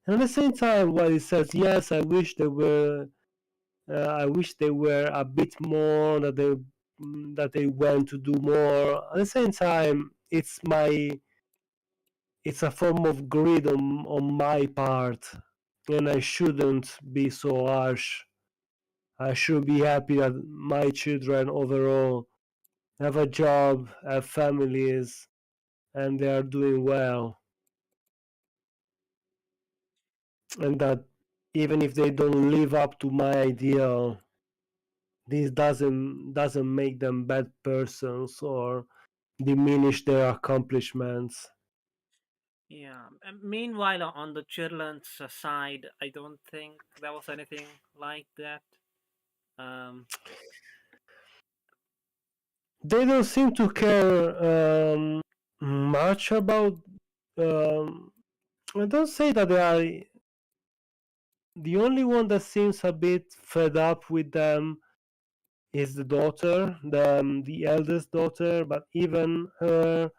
[SPEAKER 1] And at the same time, while he says, "Yes, I wish they were a bit more, that they went to do more." At the same time, it's a form of greed on my part, and I shouldn't be so harsh. I should be happy that my children overall have a job, have families, and they are doing well. And that even if they don't live up to my ideal, this doesn't make them bad persons or diminish their accomplishments.
[SPEAKER 2] Yeah. Meanwhile, on the children's side, I don't think there was anything like that. Um,
[SPEAKER 1] They don't seem to care much about. Um, I don't say that they are the only one that seems a bit fed up with them is the daughter, the eldest daughter, but even her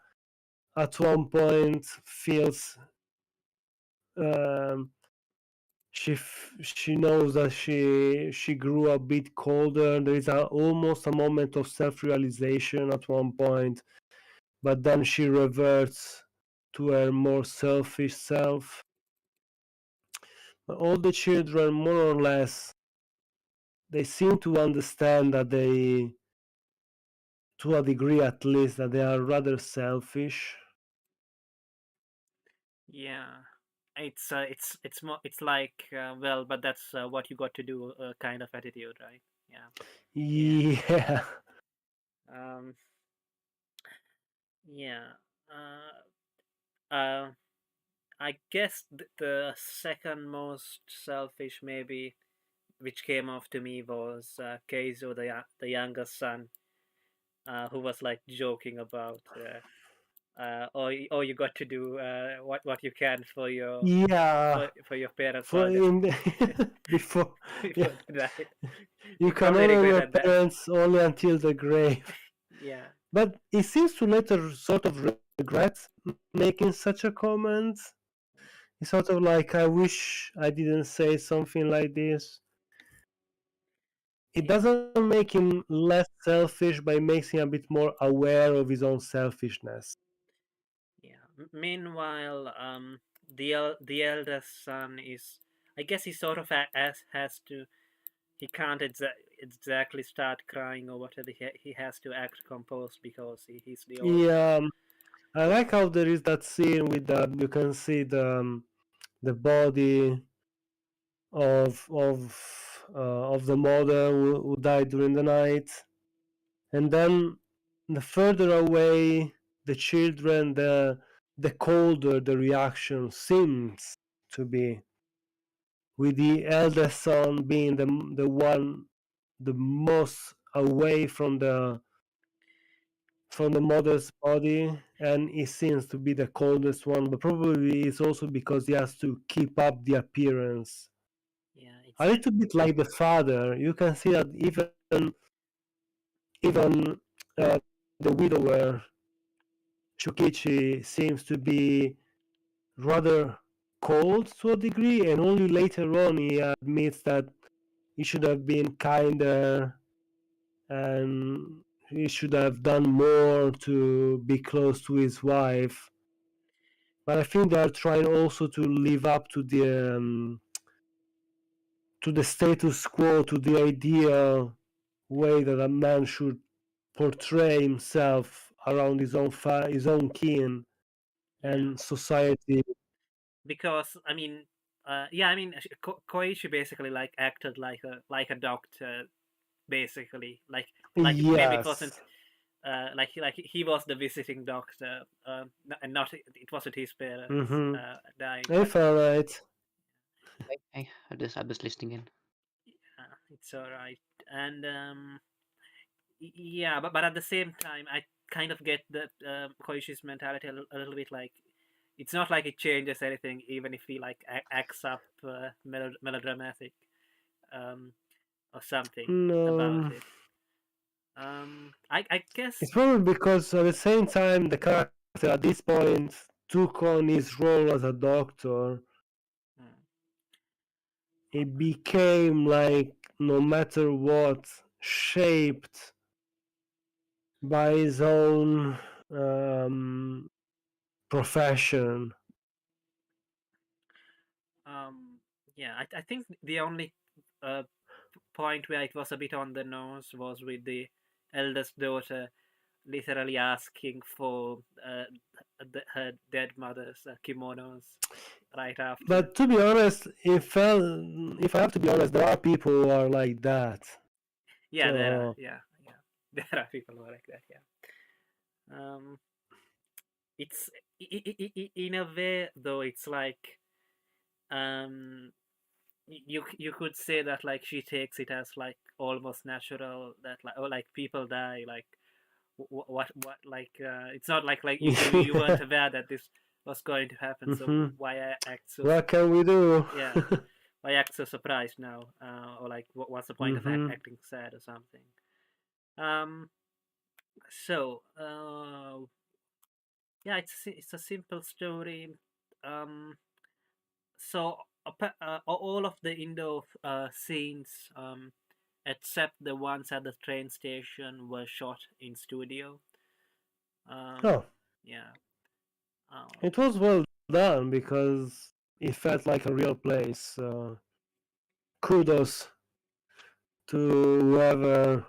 [SPEAKER 1] at one point feels um, she knows that she grew a bit colder. There is almost a moment of self-realization at one point, but then she reverts to her more selfish self. all the children, more or less, they seem to understand that they, to a degree at least, that they are rather selfish.
[SPEAKER 2] Yeah, it's more it's like well, but that's what you got to do kind of attitude, right? Yeah, yeah.
[SPEAKER 1] Yeah.
[SPEAKER 2] Um, yeah. Uh, I guess the second most selfish maybe which came off to me was Keizo, the younger son, who was like joking about, oh, you got to do what you can for your
[SPEAKER 1] Yeah.
[SPEAKER 2] for your parents
[SPEAKER 1] For
[SPEAKER 2] while
[SPEAKER 1] in before, yeah,
[SPEAKER 2] before they died.
[SPEAKER 1] you
[SPEAKER 2] He
[SPEAKER 1] can
[SPEAKER 2] probably
[SPEAKER 1] honor your
[SPEAKER 2] regretted that.
[SPEAKER 1] parents only until the grave.
[SPEAKER 2] Yeah,
[SPEAKER 1] But he seems to later sort of regret making such a comment. It's sort of like, I wish I didn't say something like this. It
[SPEAKER 2] yeah,
[SPEAKER 1] doesn't make him less selfish, but it makes him a bit more aware of his own selfishness.
[SPEAKER 2] yeah. Meanwhile, the eldest son is, I guess he sort of has to. He can't exactly start crying or whatever. He has to act composed because he's the oldest.
[SPEAKER 1] Yeah, I like how there is that scene with the, you can see the body of the mother who died during the night, and then the further away the children, the colder the reaction seems to be, with the eldest son being the one the most away from the mother's body, and he seems to be the coldest one, but probably it's also because he has to keep up the appearance.
[SPEAKER 2] Yeah,
[SPEAKER 1] A
[SPEAKER 2] it's
[SPEAKER 1] little bit like the father, you can see that even the widower Chukichi seems to be rather cold to a degree, and only later on he admits that he should have been kinder and he should have done more to be close to his wife. But I think they are trying also to live up to the status quo, to the ideal way that a man should portray himself around his own kin
[SPEAKER 2] yeah,
[SPEAKER 1] and society.
[SPEAKER 2] because I mean, yeah, I mean, Koichi basically like acted like a doctor, basically, maybe it wasn't
[SPEAKER 1] Yes.
[SPEAKER 2] like he was the visiting doctor, and not it wasn't his parents
[SPEAKER 1] Mm-hmm.
[SPEAKER 2] dying,
[SPEAKER 1] I
[SPEAKER 2] but
[SPEAKER 1] felt right.
[SPEAKER 3] Hey, I was listening in.
[SPEAKER 2] it's all right. And yeah, but at the same time, I kind of get that Koishi's mentality a little bit like it's not like it changes anything, even if he like acts up melodramatic um, or something about
[SPEAKER 1] No,
[SPEAKER 2] it. I guess.
[SPEAKER 1] it's probably because at the same time the character at this point took on his role as a doctor.
[SPEAKER 2] Hmm,
[SPEAKER 1] It became like, no matter what, shaped by his own um, profession.
[SPEAKER 2] um, yeah, I think the only uh, point where it was a bit on the nose was with the eldest daughter literally asking for her dead mother's kimonos right after.
[SPEAKER 1] But to be honest, if I have to be honest, there are people who are like that.
[SPEAKER 2] Yeah, there are.
[SPEAKER 1] So
[SPEAKER 2] Yeah, yeah, there are people who are like that. Yeah. Um, it's in a way though. It's like um, you could say that like she takes it as like almost natural that like, oh, like people die like what like it's not like you weren't aware that this was going to happen, so
[SPEAKER 1] hmm,
[SPEAKER 2] why act so
[SPEAKER 1] what can we do?
[SPEAKER 2] yeah, why act so surprised now, or like what's the point of
[SPEAKER 1] Hmm.
[SPEAKER 2] acting sad or something. um so yeah, it's a simple story. um so all of the indoor scenes, except the ones at the train station, were shot in studio. um
[SPEAKER 1] Oh,
[SPEAKER 2] yeah. um
[SPEAKER 1] it was well done because it felt like a real place. Kudos to whoever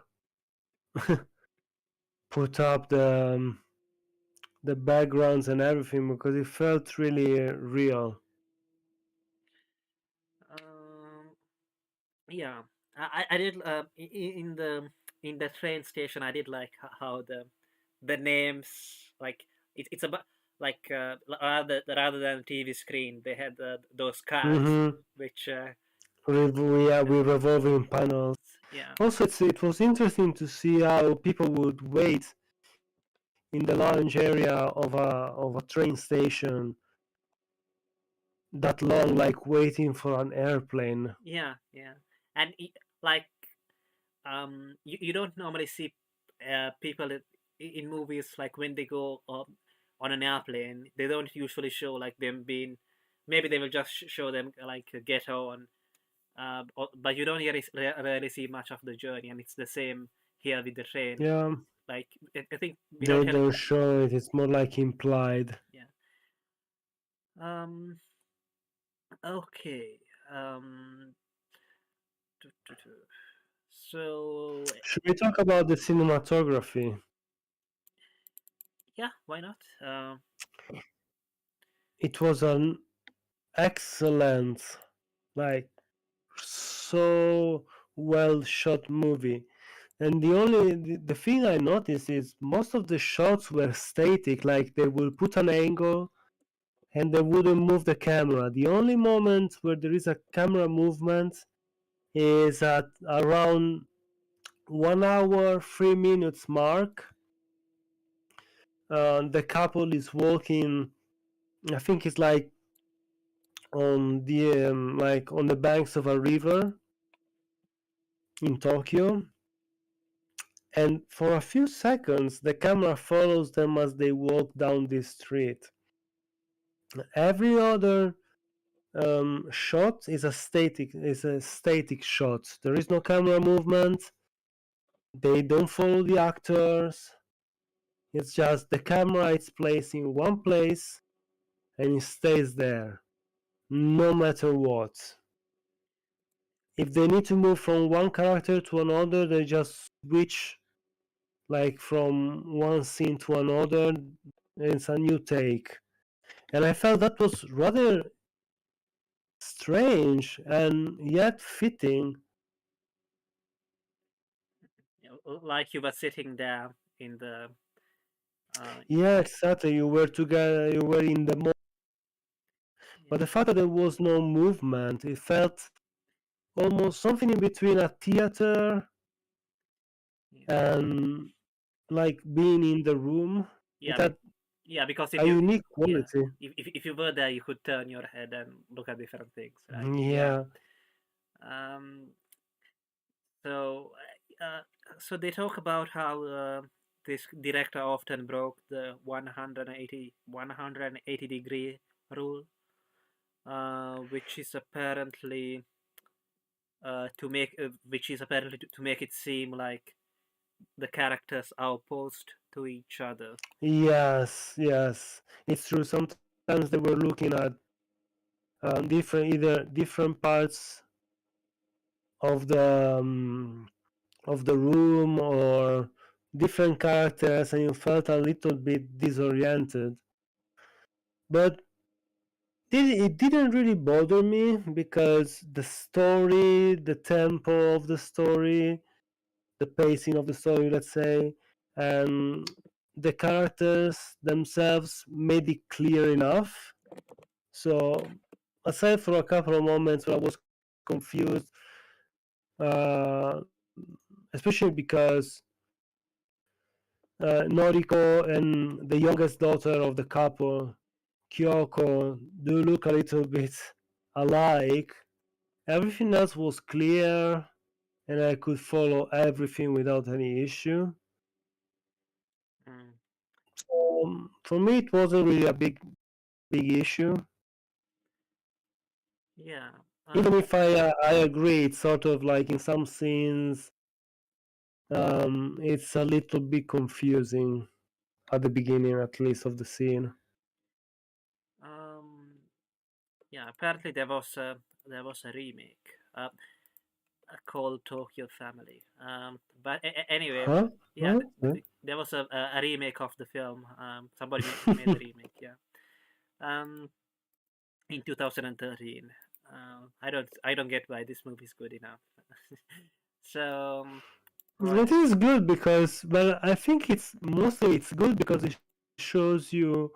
[SPEAKER 1] put up the backgrounds and everything, because it felt really real.
[SPEAKER 2] Um, yeah, I did in the train station. I did like how the names, like it's about like rather than TV screen, they had those cards
[SPEAKER 1] Mm-hmm.
[SPEAKER 2] which
[SPEAKER 1] Yeah, with revolving panels.
[SPEAKER 2] yeah.
[SPEAKER 1] Also, it was interesting to see how people would wait in the lounge area of a train station that long, like waiting for an airplane.
[SPEAKER 2] Yeah, yeah, and like you don't normally see people in movies like when they go on an airplane. They don't usually show like them being. Maybe they will just show them like get on, but you don't really see much of the journey, and it's the same here with the train.
[SPEAKER 1] Yeah,
[SPEAKER 2] Like I think
[SPEAKER 1] they
[SPEAKER 2] without telling.
[SPEAKER 1] don't show it. It's more like implied.
[SPEAKER 2] Yeah. Um. Okay. Um. So
[SPEAKER 1] Should we talk about the cinematography?
[SPEAKER 2] yeah, why not?
[SPEAKER 1] It was an excellent, like so well shot movie. And the thing I noticed is most of the shots were static, like they will put an angle and they wouldn't move the camera. The only moment where there is a camera movement is at around 1 hour 3 minutes mark. The couple is walking. I think it's like on the banks of a river in Tokyo, and for a few seconds the camera follows them as they walk down this street. Every other shot is a static shot. There is no camera movement. They don't follow the actors. It's just the camera is placed in one place and it stays there, no matter what. If they need to move from one character to another, they just switch like from one scene to another, and it's a new take. And I felt that was rather strange and yet fitting.
[SPEAKER 2] Like you were sitting there in the uh,
[SPEAKER 1] Yeah, exactly. You were together, you were in the moment. But
[SPEAKER 2] yeah,
[SPEAKER 1] the fact that there was no movement, it felt almost something in between a theater
[SPEAKER 2] yeah,
[SPEAKER 1] and like being in the room. It
[SPEAKER 2] yeah,
[SPEAKER 1] had
[SPEAKER 2] yeah. Because
[SPEAKER 1] a unique
[SPEAKER 2] yeah,
[SPEAKER 1] quality.
[SPEAKER 2] if you were there, you could turn your head and look at different things, right? Yeah.
[SPEAKER 1] Yeah.
[SPEAKER 2] Um. So, uh, so they talk about how this director often broke the 180 degree rule, which is apparently which is apparently to make it seem like the characters are opposed to each other.
[SPEAKER 1] Yes, yes. It's true. Sometimes they were looking at either different parts of the room or different characters, and you felt a little bit disoriented. But it didn't really bother me because the story, the tempo of the story, the pacing of the story, let's say, and the characters themselves made it clear enough. So, aside from a couple of moments where I was confused, uh, especially because Noriko and the youngest daughter of the couple, Kyoko, do look a little bit alike. Everything else was clear, and I could follow everything without any issue.
[SPEAKER 2] Mm.
[SPEAKER 1] So, for me, it wasn't really a big issue.
[SPEAKER 2] Yeah.
[SPEAKER 1] Even if I agree, it's sort of like in some scenes, it's a little bit confusing at the beginning, at least, of the scene.
[SPEAKER 2] Um. Yeah, apparently there was a remake called Tokyo Family. But anyway,
[SPEAKER 1] Huh?
[SPEAKER 2] yeah,
[SPEAKER 1] Huh? Huh?
[SPEAKER 2] there was a remake of the film. Somebody made the remake. Yeah. Um, in 2013. I don't get why this movie is good enough. So right.
[SPEAKER 1] It is good because, but I think it's good because it shows you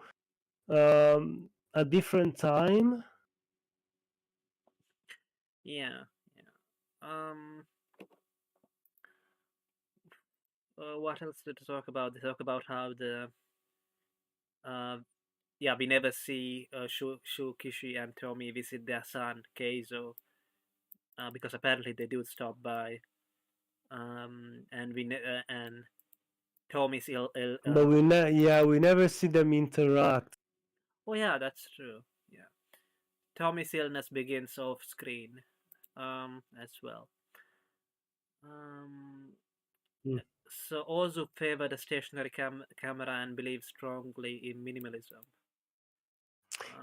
[SPEAKER 1] a different time.
[SPEAKER 2] Yeah. Yeah. What else to talk about? They talk about how the uh, yeah, we never see Kishi and Tommy visit their son Keizo, because apparently they do stop by. And Tommy's ill.
[SPEAKER 1] But we never see them interact.
[SPEAKER 2] Oh yeah, that's true. Yeah, Tommy's illness begins off screen, as well. Um,
[SPEAKER 1] Mm.
[SPEAKER 2] so Ozu favored a stationary camera and believes strongly in minimalism.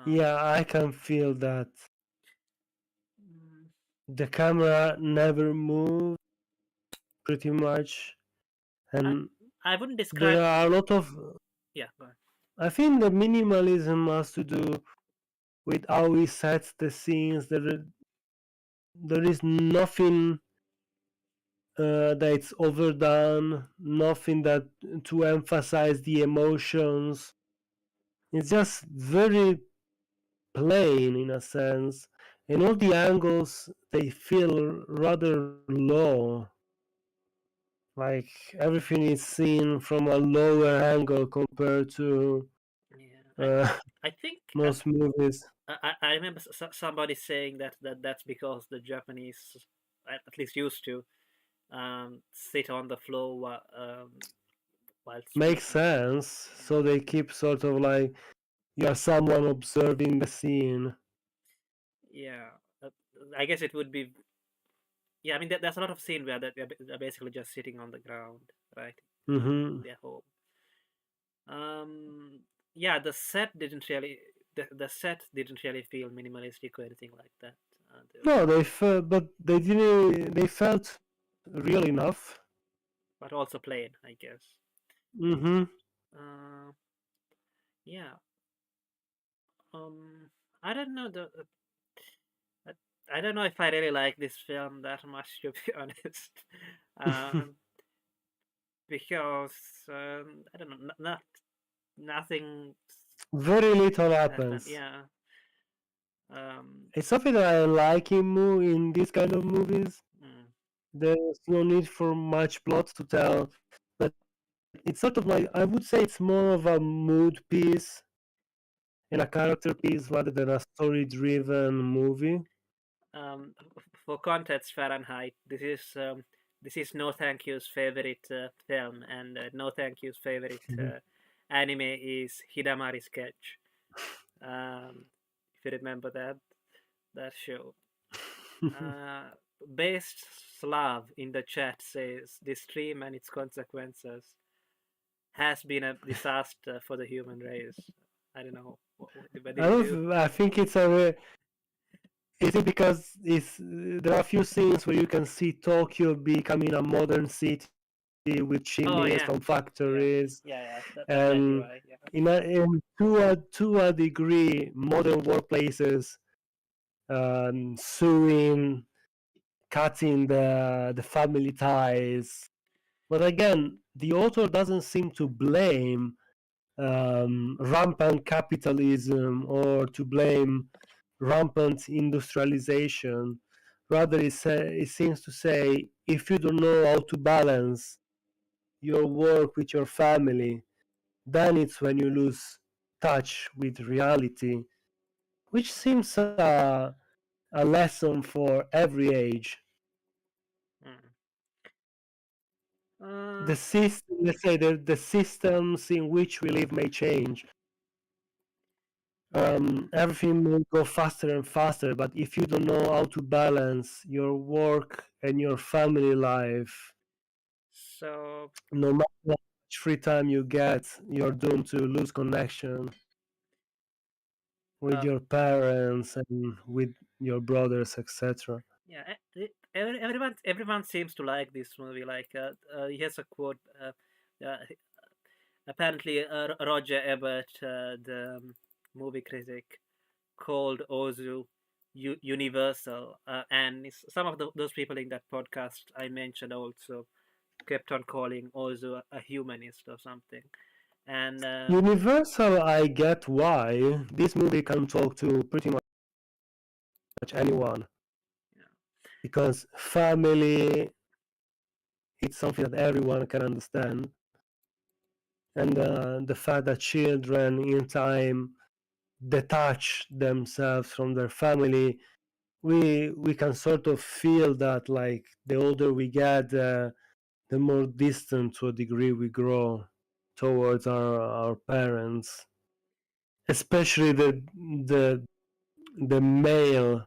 [SPEAKER 2] Um,
[SPEAKER 1] Yeah, I can feel that.
[SPEAKER 2] mm,
[SPEAKER 1] The camera never moves pretty much,
[SPEAKER 2] I
[SPEAKER 1] and
[SPEAKER 2] I wouldn't
[SPEAKER 1] there
[SPEAKER 2] describe.
[SPEAKER 1] are a lot of.
[SPEAKER 2] Yeah, go ahead.
[SPEAKER 1] I think the minimalism has to do with how he sets the scenes. There is nothing that's overdone, nothing that to emphasize the emotions. It's just very plain in a sense, and all the angles they feel rather low. Like everything is seen from a lower angle compared to
[SPEAKER 2] Yeah,
[SPEAKER 1] uh,
[SPEAKER 2] I think
[SPEAKER 1] most movies.
[SPEAKER 2] I remember somebody saying that's because the Japanese, at least used to, sit on the floor while
[SPEAKER 1] Makes
[SPEAKER 2] speaking.
[SPEAKER 1] sense.
[SPEAKER 2] Yeah,
[SPEAKER 1] So they keep sort of like you are someone observing the scene.
[SPEAKER 2] yeah. Uh, I guess it would be. Yeah, I mean, there's a lot of scene where they're basically just sitting on the ground, right,
[SPEAKER 1] Hmm.
[SPEAKER 2] in their home. Um, yeah, the set didn't really feel minimalistic or anything like that.
[SPEAKER 1] No, they felt, but they didn't. They felt real enough.
[SPEAKER 2] But also plain, I guess.
[SPEAKER 1] Hmm.
[SPEAKER 2] Uh, yeah. Um, I don't know uh, I don't know if I really like this film that much, to be honest. Um, because I don't know, nothing
[SPEAKER 1] Very little
[SPEAKER 2] happened.
[SPEAKER 1] happens.
[SPEAKER 2] Yeah. Um,
[SPEAKER 1] It's something that I like in these kind of movies.
[SPEAKER 2] mm,
[SPEAKER 1] There's no need for much plot to tell, but it's sort of like I would say it's more of a mood piece and a character piece rather than a story-driven movie.
[SPEAKER 2] for context, Fahrenheit. This is No Thank You's favorite film, and No Thank You's favorite anime is Hidamari Sketch. If you remember that show. Uh, Based Slav in the chat says this stream and its consequences has been a disaster for the human race. I don't know. What
[SPEAKER 1] I
[SPEAKER 2] did you?
[SPEAKER 1] don't. I think it's a. Is it because there are a few scenes where you can see Tokyo becoming a modern city with
[SPEAKER 2] Oh
[SPEAKER 1] chimneys
[SPEAKER 2] yeah,
[SPEAKER 1] from
[SPEAKER 2] yeah,
[SPEAKER 1] factories,
[SPEAKER 2] yeah. That's exactly
[SPEAKER 1] and
[SPEAKER 2] right. Yeah.
[SPEAKER 1] to a degree, modern workplaces suing, cutting the family ties. But again, the author doesn't seem to blame rampant capitalism or to blame rampant industrialization. Rather, it seems to say if you don't know how to balance your work with your family, then it's when you lose touch with reality, which seems a lesson for every age.
[SPEAKER 2] Mm. Uh,
[SPEAKER 1] The system, let's say, the systems in which we live may change. Everything will go faster and faster, but if you don't know how to balance your work and your family life,
[SPEAKER 2] so
[SPEAKER 1] no matter how much free time you get, you're doomed to lose connection. with your parents and with your brothers, etc.
[SPEAKER 2] Yeah, everyone seems to like this movie. Like, here's a quote. Uh, Apparently, Roger Ebert, the movie critic, called Ozu universal, and some of those people in that podcast I mentioned also kept on calling Ozu a humanist or something. And
[SPEAKER 1] Universal, I get why this movie can talk to pretty much anyone,
[SPEAKER 2] yeah,
[SPEAKER 1] because family, it's something that everyone can understand, and the fact that children in time detach themselves from their family, we can sort of feel that, like, the older we get, the more distant to a degree we grow towards our parents, especially the the male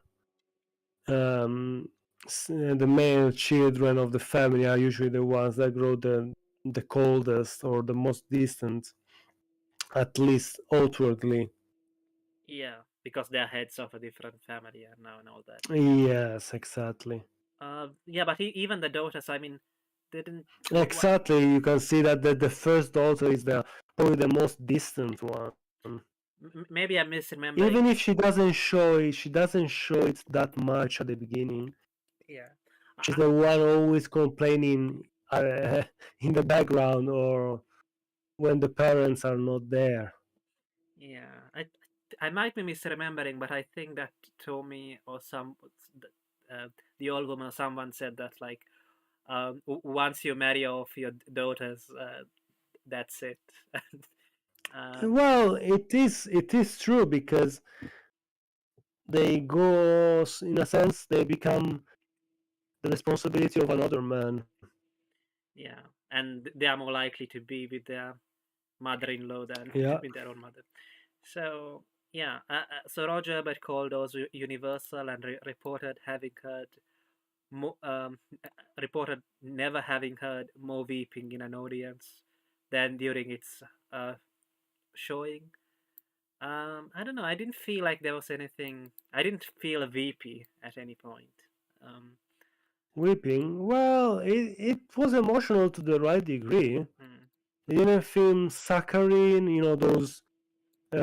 [SPEAKER 1] um, the male children of the family are usually the ones that grow the coldest or the most distant, at least outwardly.
[SPEAKER 2] yeah, because they're heads of a different family and now and all that.
[SPEAKER 1] Yes, exactly.
[SPEAKER 2] Yeah, but even the daughters, I mean, didn't.
[SPEAKER 1] Exactly, you can see that the first daughter is the probably the most distant one.
[SPEAKER 2] Maybe I'm misremembering.
[SPEAKER 1] Even if she doesn't show it that much at the beginning.
[SPEAKER 2] Yeah,
[SPEAKER 1] She's the one always complaining in the background or when the parents are not there.
[SPEAKER 2] yeah. I might be misremembering, but I think that Tommy or the old woman, someone said that, like, once you marry off your daughters, that's it.
[SPEAKER 1] Well, it is true, because they go, in a sense, they become the responsibility of another man.
[SPEAKER 2] Yeah, and they are more likely to be with their mother-in-law than
[SPEAKER 1] Yeah.
[SPEAKER 2] with their own mother. So yeah, so Roger Ebert called those universal and reported having heard reported never having heard more weeping in an audience than during its showing. I don't know. I didn't feel like there was anything. I didn't feel weepy at any point. Um,
[SPEAKER 1] Weeping. Well, it was emotional to the right degree.
[SPEAKER 2] hmm,
[SPEAKER 1] It didn't feel saccharine, those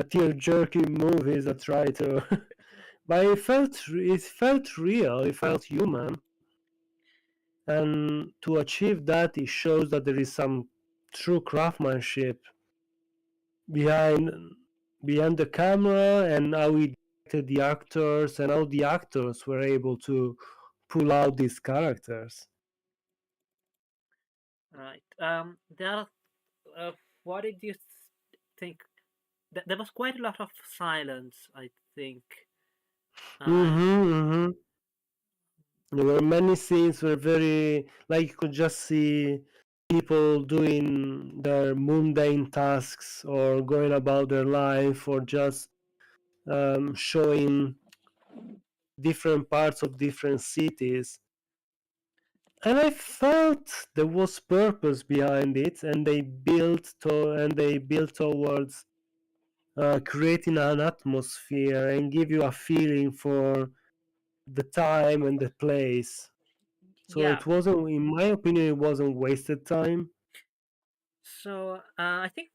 [SPEAKER 1] tear-jerky movies that try to. But it felt real. It felt human, and to achieve that, it shows that there is some true craftsmanship behind behind the camera, and how we directed the actors, and how the actors were able to pull out these characters.
[SPEAKER 2] right. There. What did you think? There was quite a lot of silence, I think.
[SPEAKER 1] Mm-hmm. There were many scenes where very, like, you could just see people doing their mundane tasks or going about their life, or just showing different parts of different cities. And I felt there was purpose behind it, and they built towards creating an atmosphere and give you a feeling for the time and the place. So
[SPEAKER 2] Yeah.
[SPEAKER 1] it wasn't, in my opinion, it wasn't wasted time.
[SPEAKER 2] So I think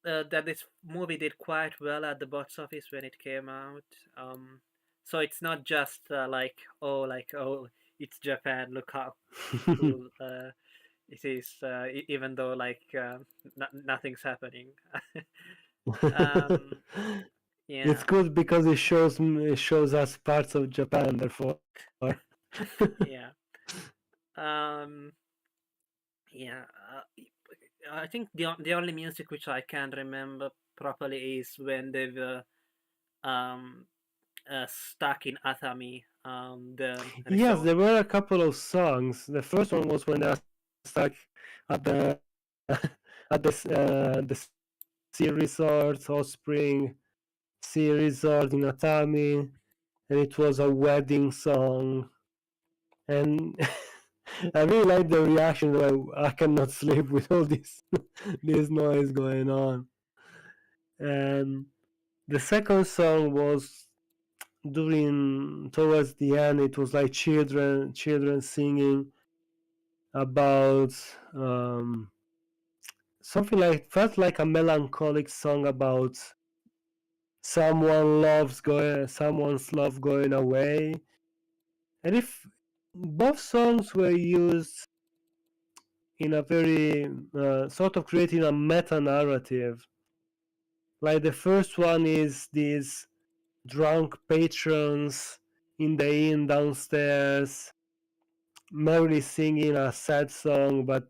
[SPEAKER 2] that this movie did quite well at the box office when it came out. So it's not just like, it's Japan. Look how cool it is, even though, like, nothing's happening. um, yeah,
[SPEAKER 1] It's good because it shows us parts of Japan, therefore.
[SPEAKER 2] yeah, um, yeah. I think the only music which I can remember properly is when they were um stuck in Atami. The
[SPEAKER 1] Yes,
[SPEAKER 2] resort.
[SPEAKER 1] there were a couple of songs. The first one was when they are stuck at the the sea resort, hot spring sea resort in Atami, and it was a wedding song. And I really like the reaction. I cannot sleep with all this this noise going on. And The second song was towards the end. It was like children singing about something like felt like a melancholic song about someone's love going away. And if both songs were used in a very sort of creating a meta narrative, like the first one is these drunk patrons in the inn downstairs, merrily singing a sad song, but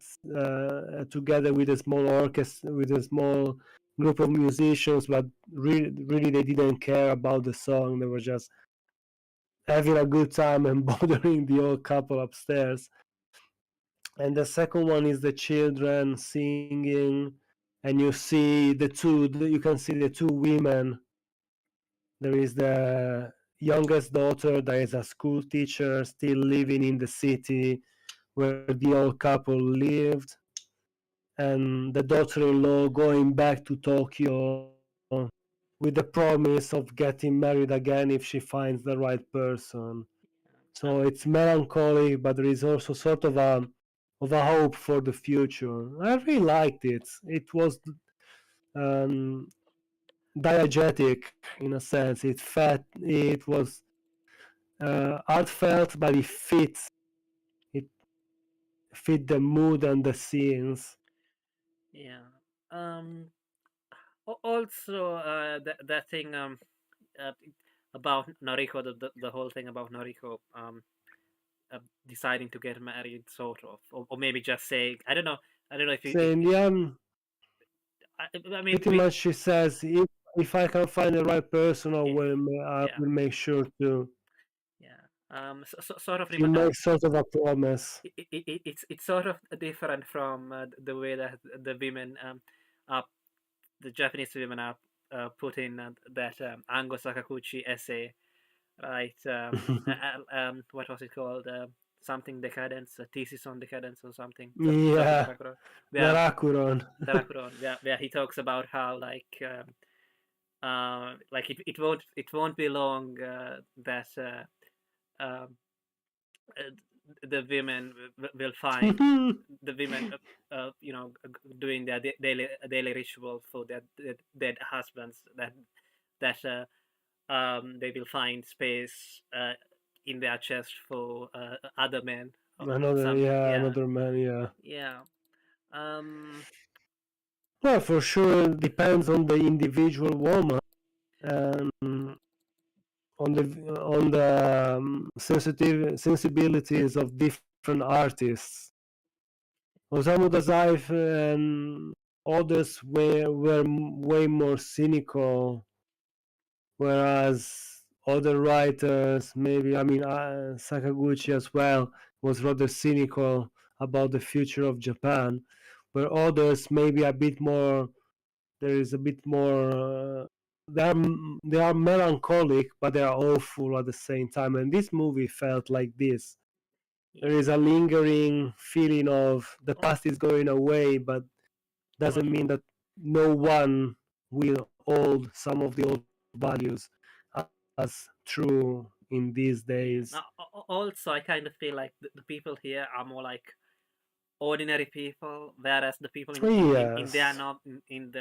[SPEAKER 1] together with a small orchestra, with a small group of musicians, but really they didn't care about the song. They were just having a good time and bothering the old couple upstairs. And the second one is the children singing, and you can see the two women. There is the youngest daughter that is a school teacher still living in the city where the old couple lived, and the daughter-in-law going back to Tokyo with the promise of getting married again if she finds the right person. So it's melancholic, but there is also sort of a hope for the future. I really liked it. It was diegetic in a sense. It was heartfelt, but it fit the mood and the scenes.
[SPEAKER 2] Yeah. Also, that thing about Noriko, the whole thing about Noriko deciding to get married, sort of, or maybe just saying, I don't know if you.
[SPEAKER 1] Saying, yeah,
[SPEAKER 2] I mean,
[SPEAKER 1] pretty much she says, if I can find the right person, I will make sure to.
[SPEAKER 2] Yeah. Sort of.
[SPEAKER 1] She makes sort of a promise.
[SPEAKER 2] It's sort of different from the way that the women, the Japanese women are put in that Ango Sakaguchi essay, right? What was it called? Something decadence, a thesis on decadence or something.
[SPEAKER 1] Yeah, Darakuron.
[SPEAKER 2] Where he talks about how like it won't be long that the women will find the women doing their daily ritual for their dead husbands, that they will find space in their chest for other men.
[SPEAKER 1] Another man.
[SPEAKER 2] Yeah.
[SPEAKER 1] Well, for sure, it depends on the individual woman and on the sensibilities of different artists. Osamu Dazai and others were way more cynical, whereas other writers, maybe Sakaguchi as well, was rather cynical about the future of Japan, where others maybe a bit more. There is a bit more. They are melancholic, but they are awful at the same time. And this movie felt like this. There is a lingering feeling of the past is going away, but doesn't mean that no one will hold some of the old values as true in these days.
[SPEAKER 2] Also, I kind of feel like the people here are more like ordinary people, whereas the people in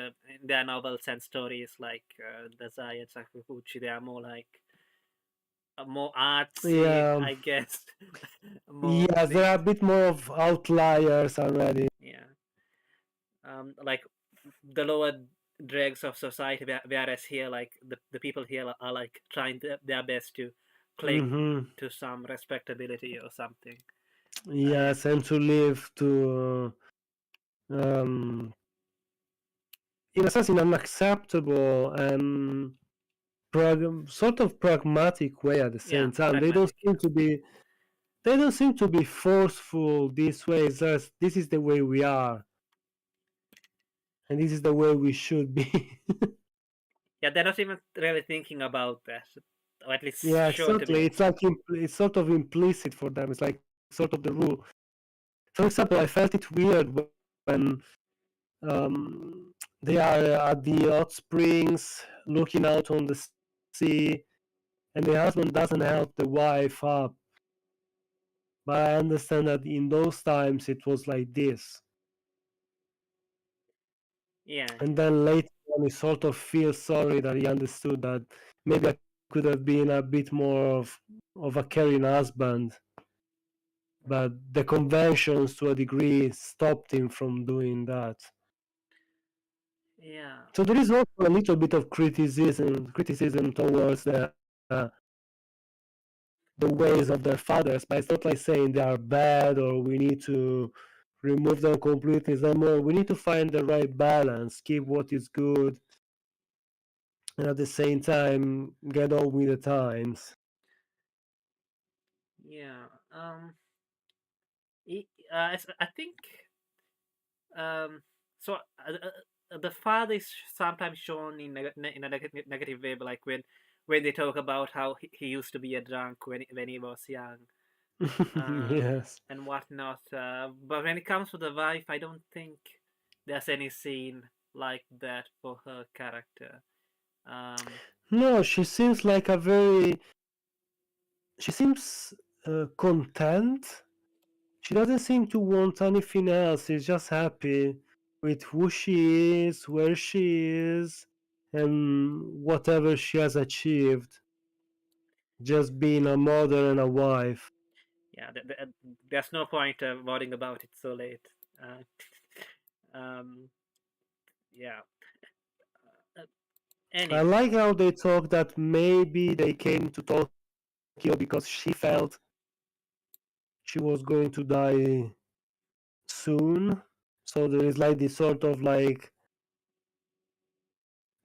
[SPEAKER 2] their novels and stories like Dazai and Sakaguchi, they are more like more artsy, I guess.
[SPEAKER 1] Yes, there are a bit more of outliers already.
[SPEAKER 2] Yeah. Like the lower dregs of society, whereas here, like the people here are like trying their best to cling to some respectability or something.
[SPEAKER 1] Yes, and to live in a sense in an acceptable and sort of pragmatic way at the same time. They don't seem to be forceful this way. It's just, this is the way we are, and this is the way we should be.
[SPEAKER 2] Yeah, they're not even really thinking about that, or at least
[SPEAKER 1] certainly. It's like it's sort of implicit for them. It's like sort of the rule. For example, I felt it weird when they are at the hot springs looking out on the sea, and the husband doesn't help the wife up. But I understand that in those times it was like this.
[SPEAKER 2] Yeah,
[SPEAKER 1] And then later on, he sort of feels sorry that he understood that maybe I could have been a bit more of a caring husband. But the conventions, to a degree, stopped him from doing that.
[SPEAKER 2] yeah,
[SPEAKER 1] So there is also a little bit of criticism towards the ways of their fathers, but it's not like saying they are bad or we need to remove them completely. It's more we need to find the right balance, keep what is good, and at the same time get on with the times.
[SPEAKER 2] yeah. I think so. The father is sometimes shown in in a negative way, but like when they talk about how he used to be a drunk when he was young,
[SPEAKER 1] Yes.
[SPEAKER 2] and whatnot. But when it comes to the wife, I don't think there's any scene like that for her character.
[SPEAKER 1] No, she seems like a very. She seems content. She doesn't seem to want anything else. She's just happy with who she is, where she is, and whatever she has achieved. Just being a mother and a wife.
[SPEAKER 2] Yeah, there's no point worrying about it so late. Uh, um, yeah. Uh,
[SPEAKER 1] I
[SPEAKER 2] anyway,
[SPEAKER 1] like how they talk that maybe they came to Tokyo because she felt she was going to die soon. So there is like this sort of like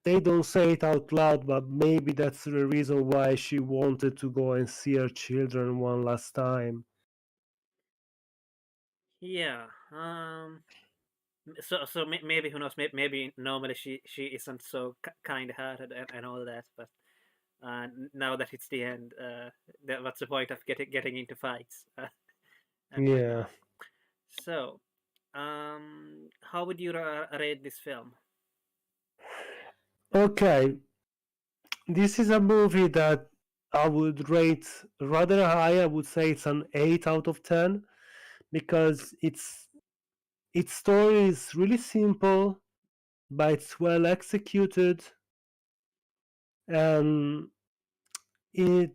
[SPEAKER 1] they don't say it out loud, but maybe that's the reason why she wanted to go and see her children one last time.
[SPEAKER 2] yeah. So maybe who knows? Maybe normally she isn't so kind-hearted and all that, but now that it's the end, what's the point of getting into fights and
[SPEAKER 1] Yeah.
[SPEAKER 2] whatnot? So, how would you rate this film?
[SPEAKER 1] Okay. This is a movie that I would rate rather high. I would say it's an 8 out of 10 because its story is really simple, but it's well executed, and it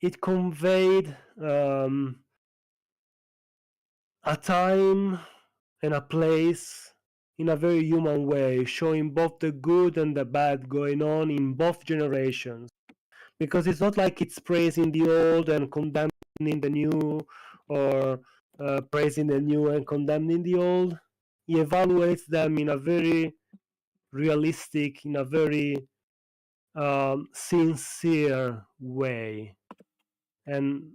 [SPEAKER 1] it conveyed a time and a place in a very human way, showing both the good and the bad going on in both generations. Because it's not like it's praising the old and condemning the new, or praising the new and condemning the old. He evaluates them in a very realistic, in a very sincere way. And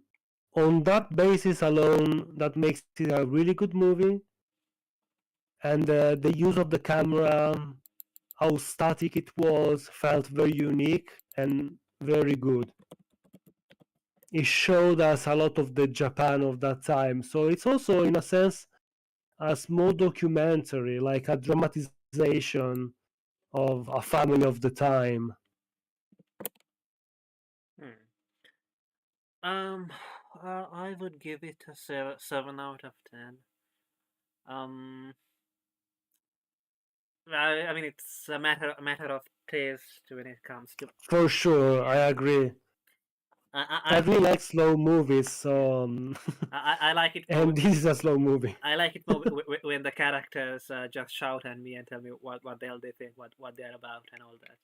[SPEAKER 1] on that basis alone, that makes it a really good movie. And the use of the camera, how static it was, felt very unique and very good. It showed us a lot of the Japan of that time. So it's also, in a sense, a small documentary, like a dramatization of a family of the time.
[SPEAKER 2] Hmm. Um, I would give it a 7 out of 10. Um, I mean, it's a matter of taste when it comes to.
[SPEAKER 1] For sure, I
[SPEAKER 2] Yeah,
[SPEAKER 1] agree. I
[SPEAKER 2] I
[SPEAKER 1] really like slow movies,
[SPEAKER 2] yeah,
[SPEAKER 1] so
[SPEAKER 2] I like it more.
[SPEAKER 1] and this is a slow movie.
[SPEAKER 2] I like it more when the characters just shout at me and tell me what the hell they think, what they're about, and all that.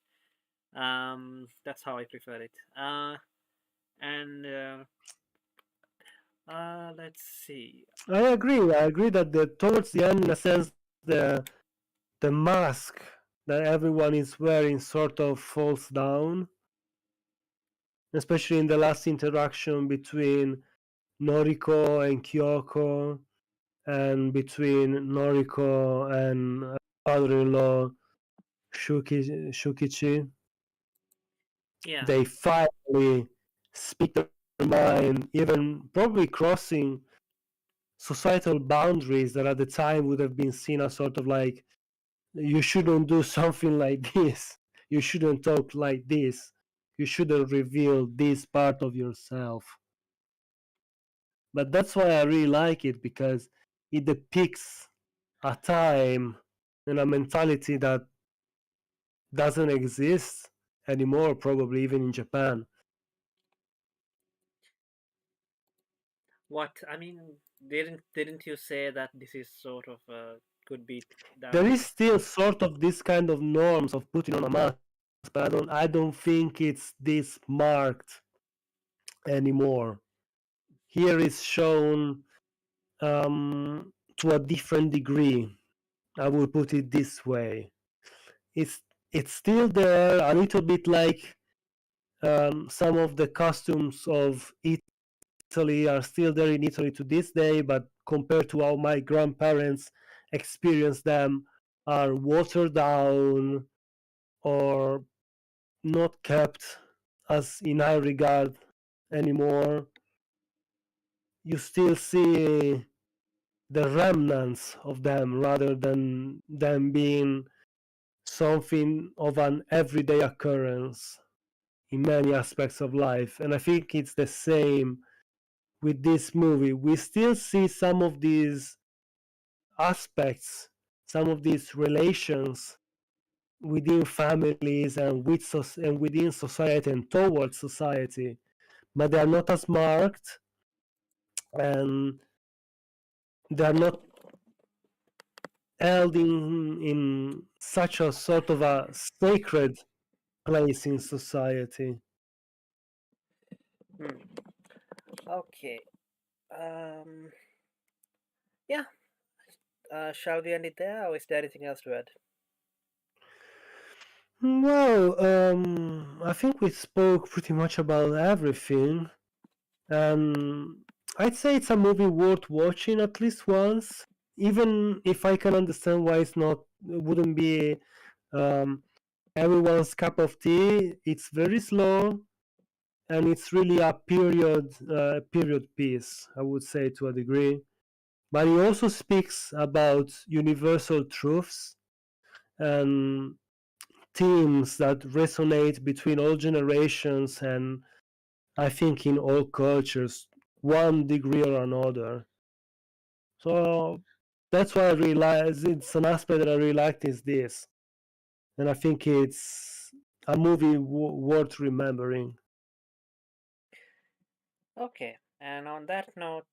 [SPEAKER 2] That's how I prefer it. And let's see.
[SPEAKER 1] I agree. I agree that towards the end, in a sense, the mask that everyone is wearing sort of falls down, especially in the last interaction between Noriko and Kyoko, and between Noriko and father-in-law Shukichi.
[SPEAKER 2] Yeah,
[SPEAKER 1] They finally speak their mind, even probably crossing societal boundaries that at the time would have been seen as sort of like you shouldn't do something like this. You shouldn't talk like this. You shouldn't reveal this part of yourself. But that's why I really like it, because it depicts a time and a mentality that doesn't exist anymore, probably even in Japan.
[SPEAKER 2] What I mean, didn't you say that this is sort of could be
[SPEAKER 1] There
[SPEAKER 2] done?
[SPEAKER 1] is still sort of this kind of norms of putting on a mask, but I don't think it's this marked anymore. Here is shown to a different degree. I will put it this way. It's it's still there, a little bit like some of the costumes of Italy are still there in Italy to this day, but compared to how my grandparents experienced them, are watered down or not kept as in high regard anymore. You still see the remnants of them rather than them being something of an everyday occurrence in many aspects of life. And I think it's the same with this movie. We still see some of these aspects, some of these relations within families and and within society and towards society, but they are not as marked, and they are not held in such a sort of a sacred place in society.
[SPEAKER 2] Hmm. Okay. Um. Yeah. Shall we end it there, or is there anything else to add?
[SPEAKER 1] Well, I think we spoke pretty much about everything, and I'd say it's a movie worth watching at least once, even if I can understand why wouldn't be um, everyone's cup of tea. It's very slow, and it's really a period piece, I would say, to a degree. But it also speaks about universal truths and themes that resonate between all generations, and I think in all cultures, one degree or another. So that's why I realize it's an aspect that I really liked is this, and I think it's a movie worth remembering.
[SPEAKER 2] Okay. And on that note,